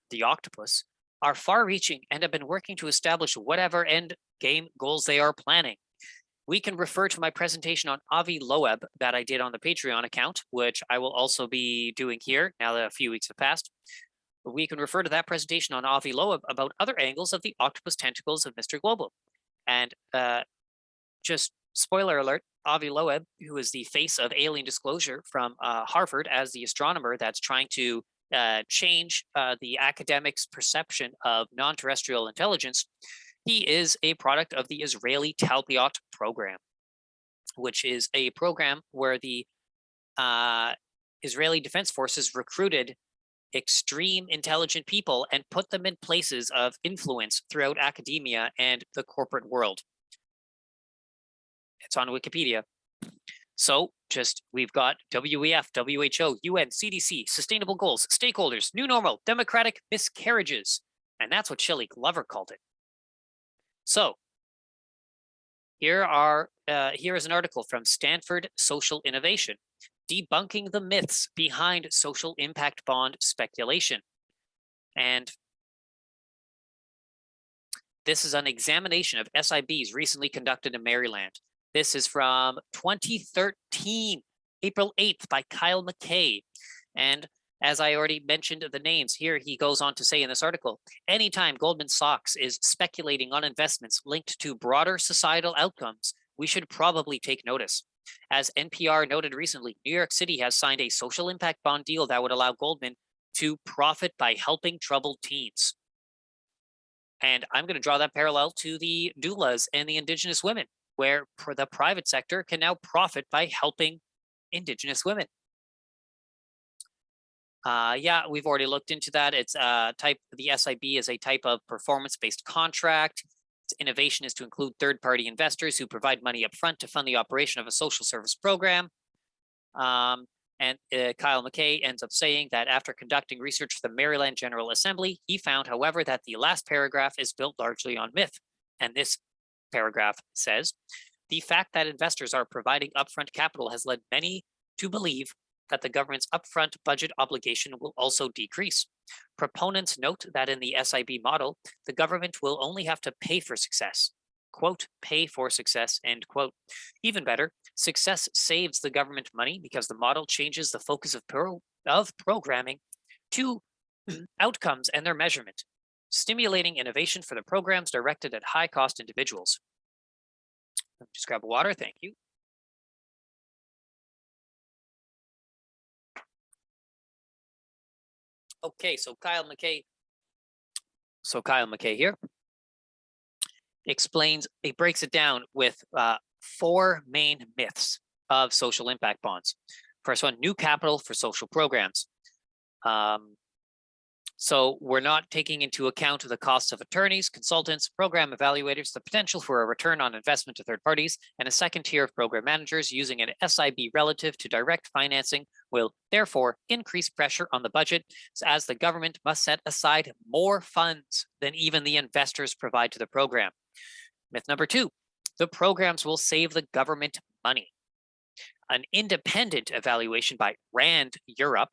the octopus, are far reaching and have been working to establish whatever end game goals they are planning. We can refer to my presentation on Avi Loeb that I did on the Patreon account, which I will also be doing here now that a few weeks have passed. We can refer to that presentation on Avi Loeb about other angles of the octopus tentacles of Mr. Global. And just spoiler alert, Avi Loeb, who is the face of alien disclosure from Harvard as the astronomer that's trying to change the academics' perception of non-terrestrial intelligence, he is a product of the Israeli Talpiot program, which is a program where the Israeli Defense Forces recruited extreme intelligent people and put them in places of influence throughout academia and the corporate world. It's on Wikipedia. So we've got WEF, WHO, UN, CDC, sustainable goals, stakeholders, new normal, democratic miscarriages. And that's what Shelley Glover called it. So here is an article from Stanford Social Innovation, debunking the myths behind social impact bond speculation. And this is an examination of SIBs recently conducted in Maryland. This is from 2013, April 8th by Kyle McKay. And as I already mentioned the names here, he goes on to say in this article, anytime Goldman Sachs is speculating on investments linked to broader societal outcomes, we should probably take notice. As NPR noted recently, New York City has signed a social impact bond deal that would allow Goldman to profit by helping troubled teens. And I'm going to draw that parallel to the doulas and the Indigenous women, where the private sector can now profit by helping Indigenous women. Yeah, we've already looked into that. It's the SIB is a type of performance-based contract. Its innovation is to include third-party investors who provide money up front to fund the operation of a social service program. And Kyle McKay ends up saying that after conducting research for the Maryland General Assembly, he found, however, that the last paragraph is built largely on myth. And this paragraph says, the fact that investors are providing upfront capital has led many to believe that the government's upfront budget obligation will also decrease. Proponents note that in the SIB model, the government will only have to pay for success. Quote, pay for success, end quote. Even better, success saves the government money because the model changes the focus of programming to outcomes and their measurement, stimulating innovation for the programs directed at high-cost individuals. Let me just grab a water, thank you. Okay, so Kyle McKay here breaks it down with 4 main myths of social impact bonds. First one, new capital for social programs. So we're not taking into account the costs of attorneys, consultants, program evaluators, the potential for a return on investment to third parties, and a second tier of program managers using an SIB relative to direct financing will therefore increase pressure on the budget as the government must set aside more funds than even the investors provide to the program. Myth number 2, the programs will save the government money. An independent evaluation by RAND Europe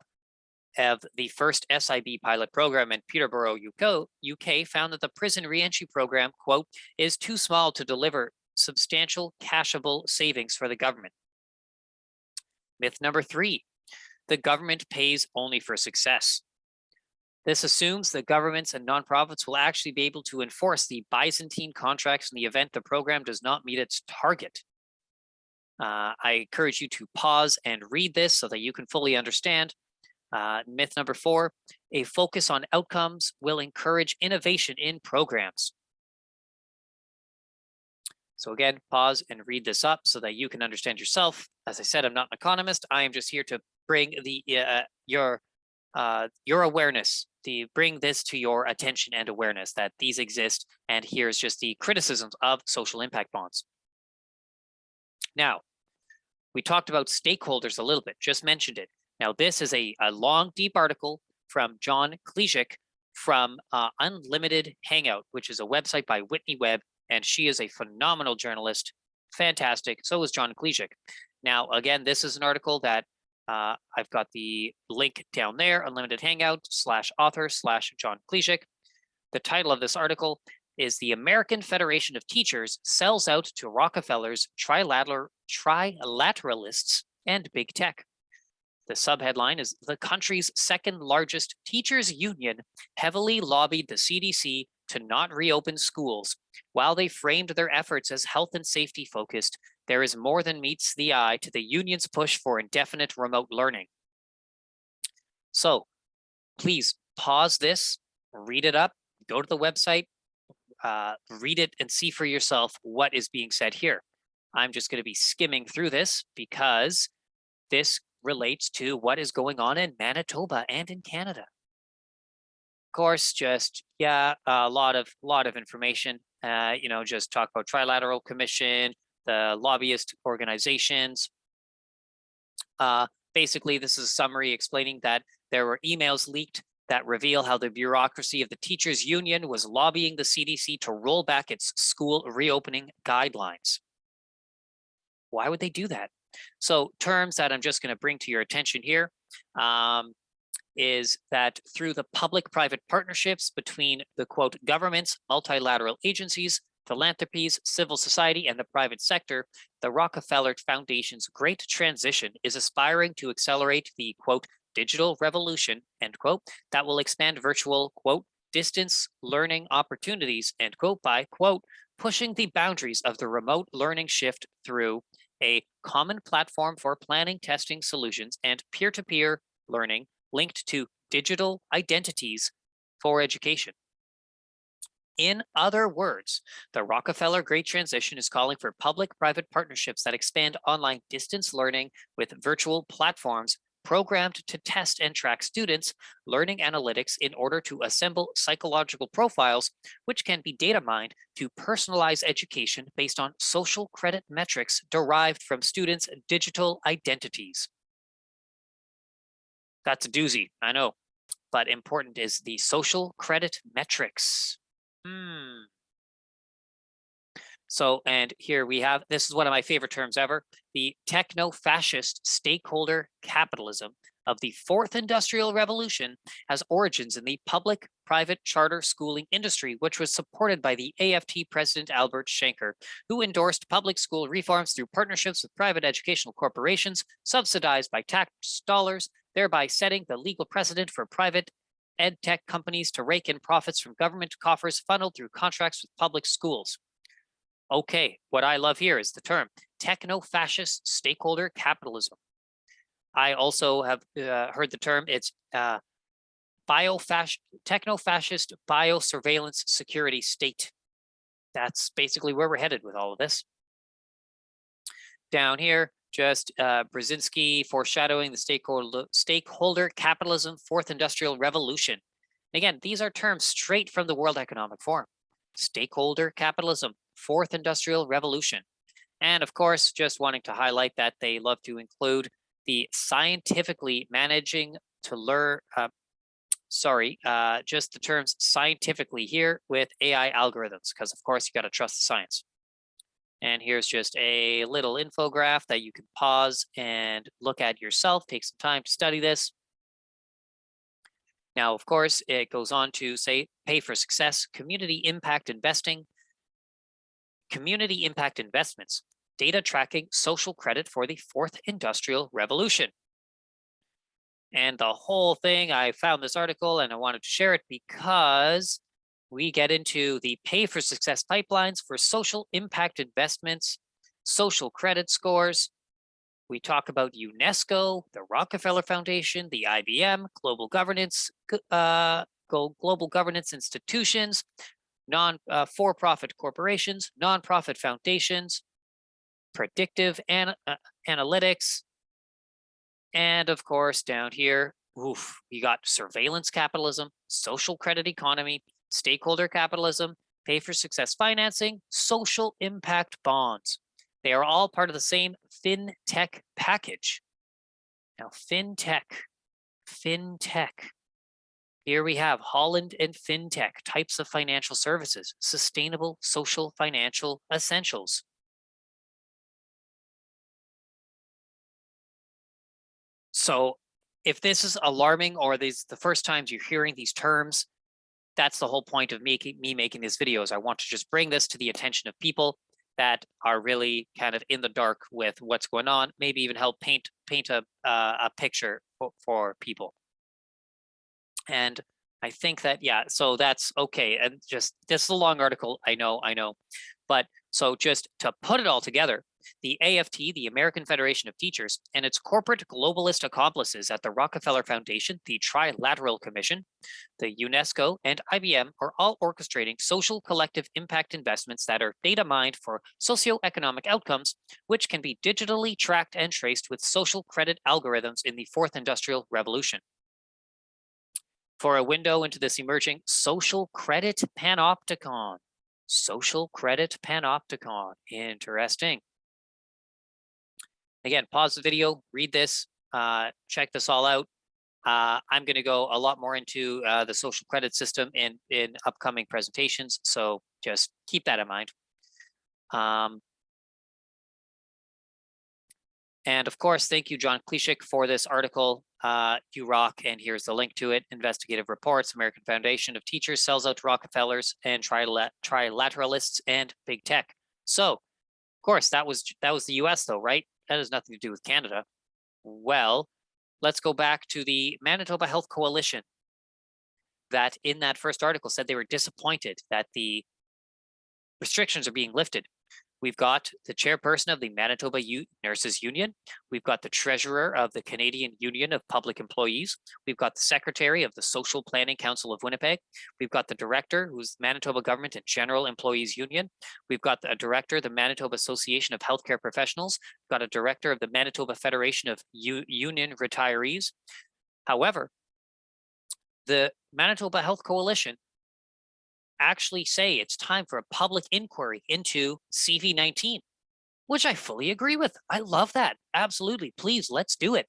of the first SIB pilot program in Peterborough, UK, found that the prison reentry program, quote, is too small to deliver substantial cashable savings for the government. Myth number 3, the government pays only for success. This assumes that governments and nonprofits will actually be able to enforce the Byzantine contracts in the event the program does not meet its target. I encourage you to pause and read this so that you can fully understand. Myth number 4, a focus on outcomes will encourage innovation in programs. So again, pause and read this up so that you can understand yourself. As I said, I'm not an economist. I am just here to bring your awareness, bring this to your attention and awareness that these exist. And here's just the criticisms of social impact bonds. Now, we talked about stakeholders a little bit, just mentioned it. Now, this is a long, deep article from John Klejcik from Unlimited Hangout, which is a website by Whitney Webb, and she is a phenomenal journalist. Fantastic. So is John Klejcik. Now, again, this is an article that I've got the link down there, Unlimited Hangout /author/John Klejcik. The title of this article is "The American Federation of Teachers Sells Out to Rockefeller's Trilateralists and Big Tech." The subheadline is "The country's second largest teachers union heavily lobbied the CDC to not reopen schools. While they framed their efforts as health and safety focused, there is more than meets the eye to the union's push for indefinite remote learning." So please pause this, read it up, go to the website, read it and see for yourself what is being said here. I'm just going to be skimming through this because this relates to what is going on in Manitoba and in Canada. Of course, just a lot of information. Just talk about Trilateral Commission, the lobbyist organizations. Basically, this is a summary explaining that there were emails leaked that reveal how the bureaucracy of the teachers union was lobbying the CDC to roll back its school reopening guidelines. Why would they do that? So terms that I'm just going to bring to your attention here is that through the public-private partnerships between the quote governments, multilateral agencies, philanthropies, civil society, and the private sector, the Rockefeller Foundation's great transition is aspiring to accelerate the quote digital revolution, end quote, that will expand virtual quote distance learning opportunities, end quote, by quote pushing the boundaries of the remote learning shift through a common platform for planning, testing solutions, and peer-to-peer learning linked to digital identities for education. In other words, the Rockefeller Great Transition is calling for public-private partnerships that expand online distance learning with virtual platforms programmed to test and track students' learning analytics in order to assemble psychological profiles, which can be data mined to personalize education based on social credit metrics derived from students' digital identities. That's a doozy, I know, but important is the social credit metrics. So, and here we have, this is one of my favorite terms ever, the techno-fascist stakeholder capitalism of the fourth industrial revolution has origins in the public-private charter schooling industry, which was supported by the AFT president Albert Shanker, who endorsed public school reforms through partnerships with private educational corporations subsidized by tax dollars, thereby setting the legal precedent for private ed tech companies to rake in profits from government coffers funneled through contracts with public schools. Okay, what I love here is the term techno-fascist stakeholder capitalism. I also have heard the term, it's techno-fascist biosurveillance security state. That's basically where we're headed with all of this. Down here, just Brzezinski foreshadowing the stakeholder capitalism, fourth industrial revolution. Again, these are terms straight from the World Economic Forum. Stakeholder capitalism, fourth industrial revolution. And of course, just wanting to highlight that they love to include the scientifically managing to learn, just the terms scientifically here with AI algorithms, because of course you got to trust the science. And here's just a little infographic that you can pause and look at yourself, take some time to study this. Now, of course, it goes on to say, pay for success, community impact investing, community impact investments, data tracking, social credit for the fourth industrial revolution. And the whole thing, I found this article and I wanted to share it because we get into the pay for success pipelines for social impact investments, social credit scores. We talk about UNESCO, the Rockefeller Foundation, the IBM, global governance institutions, for-profit corporations, nonprofit foundations, predictive analytics, and of course down here, you got surveillance capitalism, social credit economy, stakeholder capitalism, pay for success financing, social impact bonds. They are all part of the same FinTech package. Now, FinTech. Here we have Holland and FinTech, types of financial services, sustainable social financial essentials. So if this is alarming or these the first times you're hearing these terms, that's the whole point of me making these videos. I want to just bring this to the attention of people that are really kind of in the dark with what's going on, maybe even help paint a picture for people. And I think that, yeah, so that's okay. And just this is a long article. I know. But so just to put it all together, the AFT, the American Federation of Teachers, and its corporate globalist accomplices at the Rockefeller Foundation, the Trilateral Commission, the UNESCO, and IBM are all orchestrating social collective impact investments that are data mined for socioeconomic outcomes, which can be digitally tracked and traced with social credit algorithms in the fourth industrial revolution. For a window into this emerging social credit panopticon. Social credit panopticon. Interesting. Again, pause the video, read this, check this all out. I'm going to go a lot more into the social credit system in upcoming presentations, so just keep that in mind. And of course, thank you, John Kleshik, for this article. You rock, and here's the link to it. Investigative reports, American Foundation of Teachers sells out to Rockefellers and trilateralists and big tech. So, of course, that was the US though, right? That has nothing to do with Canada. Well, let's go back to the Manitoba Health Coalition that in that first article said they were disappointed that the restrictions are being lifted. We've got the chairperson of the Manitoba Nurses Union. We've got the treasurer of the Canadian Union of Public Employees. We've got the secretary of the Social Planning Council of Winnipeg. We've got the director, who's Manitoba Government and General Employees Union. We've got a director, the Manitoba Association of Healthcare Professionals. We've got a director of the Manitoba Federation of Union Retirees. However, the Manitoba Health Coalition actually say it's time for a public inquiry into CV-19, which I fully agree with. I love that. Absolutely. Please, let's do it.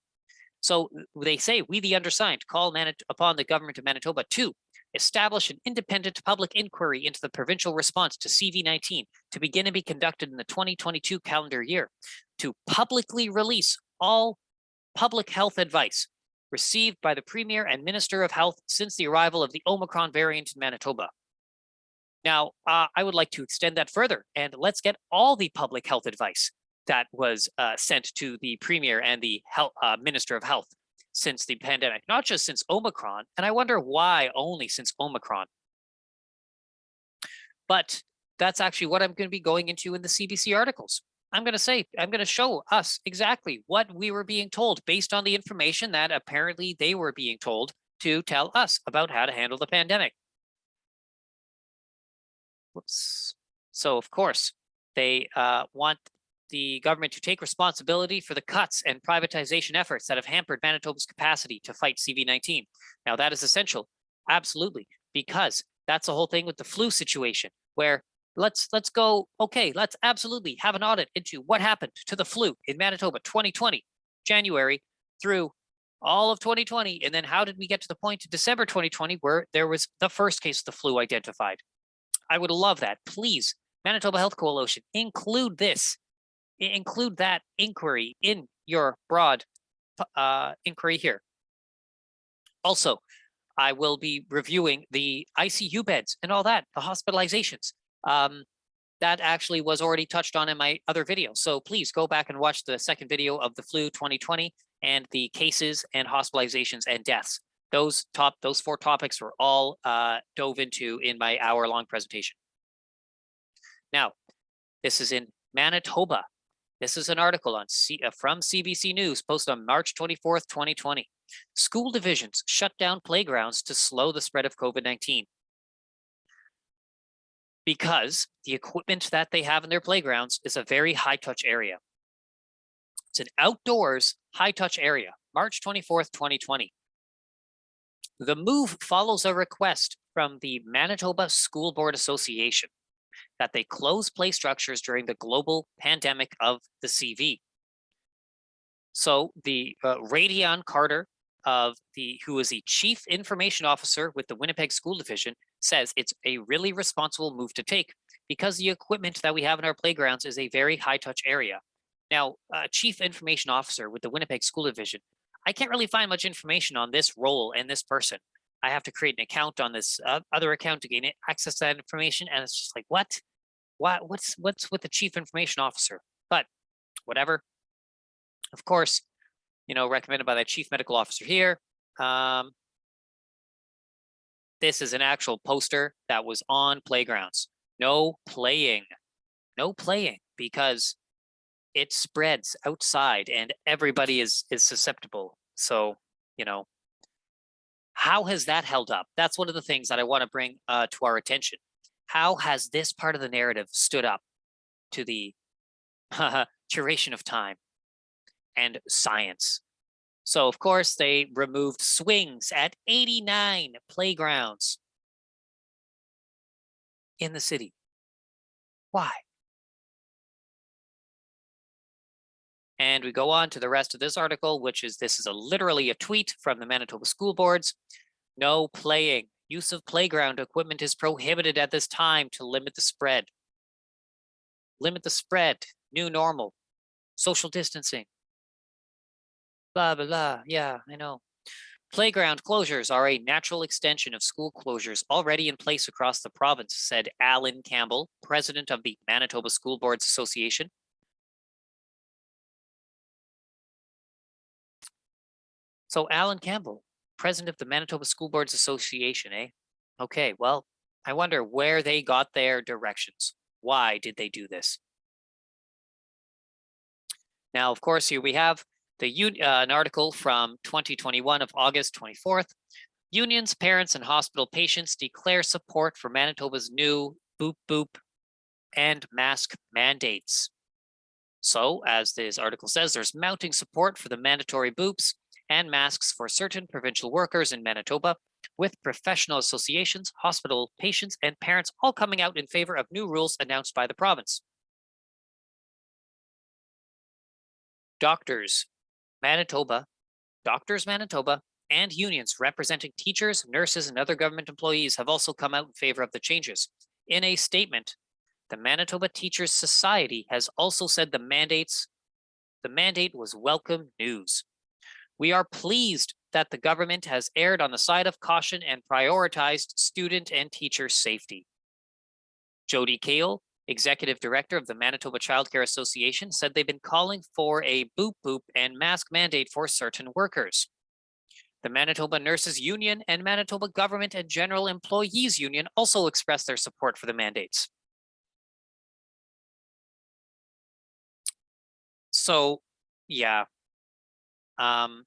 So they say, we the undersigned call upon the government of Manitoba to establish an independent public inquiry into the provincial response to CV-19 to begin and be conducted in the 2022 calendar year, to publicly release all public health advice received by the Premier and Minister of Health since the arrival of the Omicron variant in Manitoba. Now, I would like to extend that further, and let's get all the public health advice that was sent to the Premier and the Minister of Health since the pandemic, not just since Omicron. And I wonder why only since Omicron. But that's actually what I'm going to be going into in the CBC articles. I'm going to show us exactly what we were being told based on the information that apparently they were being told to tell us about how to handle the pandemic. Whoops. So, of course, they want the government to take responsibility for the cuts and privatization efforts that have hampered Manitoba's capacity to fight CV-19. Now, that is essential, absolutely, because that's the whole thing with the flu situation, where let's go, okay, let's absolutely have an audit into what happened to the flu in Manitoba 2020, January through all of 2020, and then how did we get to the point in December 2020 where there was the first case of the flu identified? I would love that. Please, Manitoba Health Coalition, include this, include that inquiry in your broad inquiry here. Also, I will be reviewing the ICU beds and all that, the hospitalizations. That actually was already touched on in my other video. So please go back and watch the second video of the flu 2020 and the cases and hospitalizations and deaths. Those four topics were all dove into in my hour-long presentation. Now, this is in Manitoba. This is an article on from CBC News posted on March 24th, 2020. School divisions shut down playgrounds to slow the spread of COVID-19. Because the equipment that they have in their playgrounds is a very high-touch area. It's an outdoors high-touch area, March 24th, 2020. The move follows a request from the Manitoba School Board Association that they close play structures during the global pandemic of the CV. So the Radion Carter who is the chief information officer with the Winnipeg School Division, says it's a really responsible move to take because the equipment that we have in our playgrounds is a very high touch area. Now, chief information officer with the Winnipeg School Division, I can't really find much information on this role and this person. I have to create an account on this other account to gain access to that information, and it's just like, what? What's with the chief information officer? But whatever. Of course, recommended by that chief medical officer here. This is an actual poster that was on playgrounds. No playing, because it spreads outside and everybody is susceptible. So, how has that held up? That's one of the things that I want to bring to our attention. How has this part of the narrative stood up to the duration of time and science? So, of course, they removed swings at 89 playgrounds in the city. Why? And we go on to the rest of this article, which is literally a tweet from the Manitoba School Boards. No playing. Use of playground equipment is prohibited at this time to limit the spread. Limit the spread. New normal. Social distancing. Blah, blah, blah. Yeah, I know. Playground closures are a natural extension of school closures already in place across the province, said Alan Campbell, president of the Manitoba School Boards Association. So Alan Campbell, president of the Manitoba School Boards Association, eh? Okay, well, I wonder where they got their directions. Why did they do this? Now, of course, here we have an article from 2021 of August 24th. Unions, parents, and hospital patients declare support for Manitoba's new boop boop and mask mandates. So, as this article says, there's mounting support for the mandatory boops and masks for certain provincial workers in Manitoba, with professional associations, hospital patients, and parents all coming out in favor of new rules announced by the province. Doctors Manitoba, and unions representing teachers, nurses, and other government employees have also come out in favor of the changes. In a statement, the Manitoba Teachers Society has also said the mandate was welcome news. We are pleased that the government has erred on the side of caution and prioritized student and teacher safety. Jody Kale, executive director of the Manitoba Childcare Association, said they've been calling for a boop boop and mask mandate for certain workers. The Manitoba Nurses Union and Manitoba Government and General Employees Union also expressed their support for the mandates. So, yeah. I'm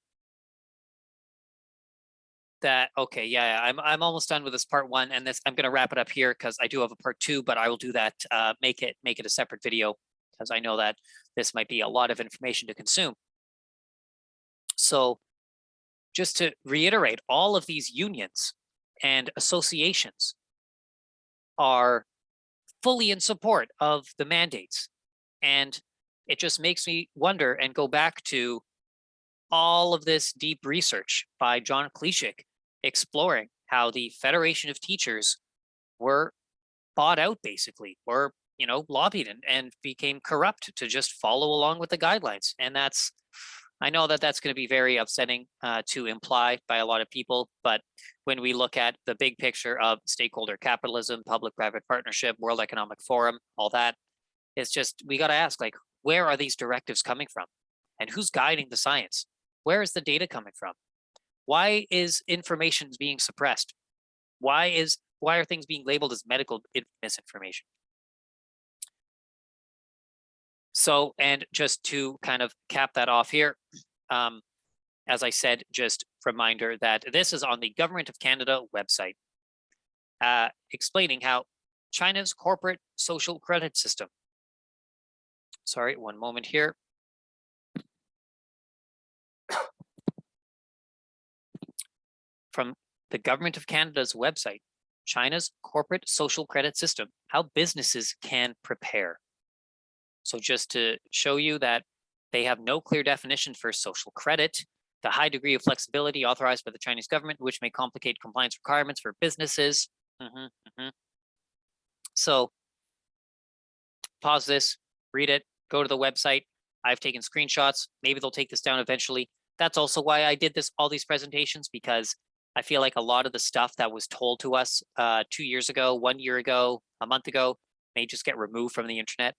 almost done with this part one, and I'm going to wrap it up here because I do have a part two, but I will do that, make it a separate video, because I know that this might be a lot of information to consume. So just to reiterate, all of these unions and associations are fully in support of the mandates. And it just makes me wonder and go back to all of this deep research by John Kleshik exploring how the Federation of Teachers were bought out, basically, or lobbied and became corrupt to just follow along with the guidelines. And I know that that's going to be very upsetting to imply by a lot of people, but when we look at the big picture of stakeholder capitalism, public-private partnership, World Economic Forum, all that, it's just, we got to ask, like, where are these directives coming from? And who's guiding the science? Where is the data coming from? Why is information being suppressed? Why are things being labeled as medical misinformation? So, and just to kind of cap that off here, as I said, just reminder that this is on the Government of Canada website, explaining how China's corporate social credit system. Sorry, one moment here. From the Government of Canada's website, China's corporate social credit system, how businesses can prepare. So just to show you that they have no clear definition for social credit, the high degree of flexibility authorized by the Chinese government, which may complicate compliance requirements for businesses. So pause this, read it, go to the website. I've taken screenshots. Maybe they'll take this down eventually. That's also why I did all these presentations, because I feel like a lot of the stuff that was told to us 2 years ago, 1 year ago, a month ago, may just get removed from the internet.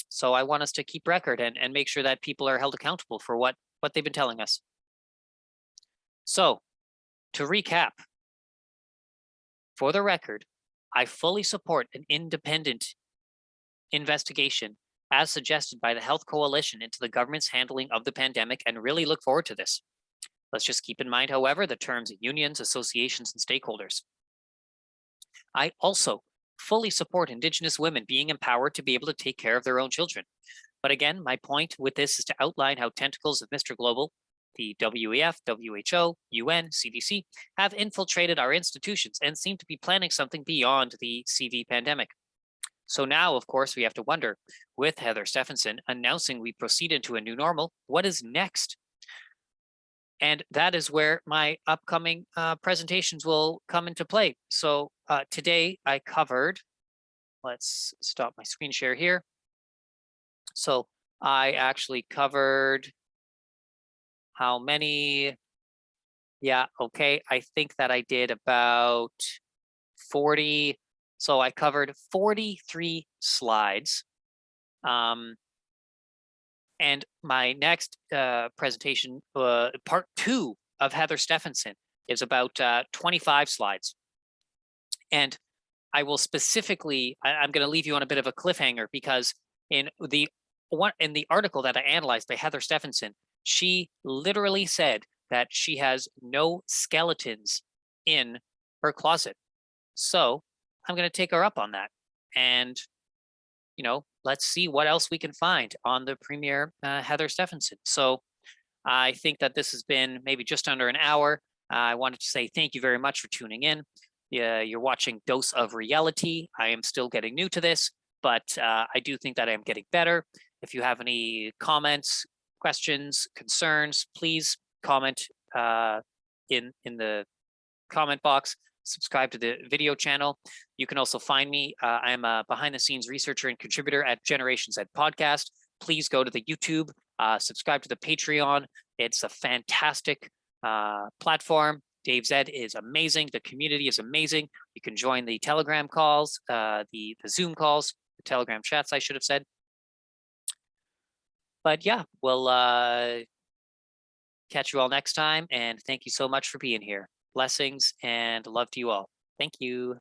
So I want us to keep record and make sure that people are held accountable for what they've been telling us. So to recap, for the record, I fully support an independent investigation as suggested by the Health Coalition into the government's handling of the pandemic, and really look forward to this. Let's just keep in mind, however, the terms of unions, associations, and stakeholders. I also fully support Indigenous women being empowered to be able to take care of their own children. But again, my point with this is to outline how tentacles of Mr. Global, the WEF, WHO, UN, CDC, have infiltrated our institutions and seem to be planning something beyond the CV pandemic. So now, of course, we have to wonder, with Heather Stefanson announcing we proceed into a new normal, what is next? And that is where my upcoming presentations will come into play. So today I covered, let's stop my screen share here. So I actually covered how many? Yeah, okay. I think that I did about 40. So I covered 43 slides. And my next presentation, part 2 of Heather Stefanson, is about 25 slides. And I will specifically, I'm going to leave you on a bit of a cliffhanger, because in the article that I analyzed by Heather Stefanson, she literally said that she has no skeletons in her closet. So I'm going to take her up on that. And let's see what else we can find on the Premier Heather Stefanson. So I think that this has been maybe just under an hour. I wanted to say thank you very much for tuning in. You're watching Dose of Rielity. I am still getting new to this, but I do think that I am getting better. If you have any comments, questions, concerns, please comment in the comment box. Subscribe to the video channel. You can also find me. I am a behind-the-scenes researcher and contributor at Generation Z Podcast. Please go to the YouTube, subscribe to the Patreon. It's a fantastic platform. Dave Zed is amazing. The community is amazing. You can join the Telegram calls, the Zoom calls, the Telegram chats, I should have said. But yeah, we'll catch you all next time. And thank you so much for being here. Blessings and love to you all. Thank you.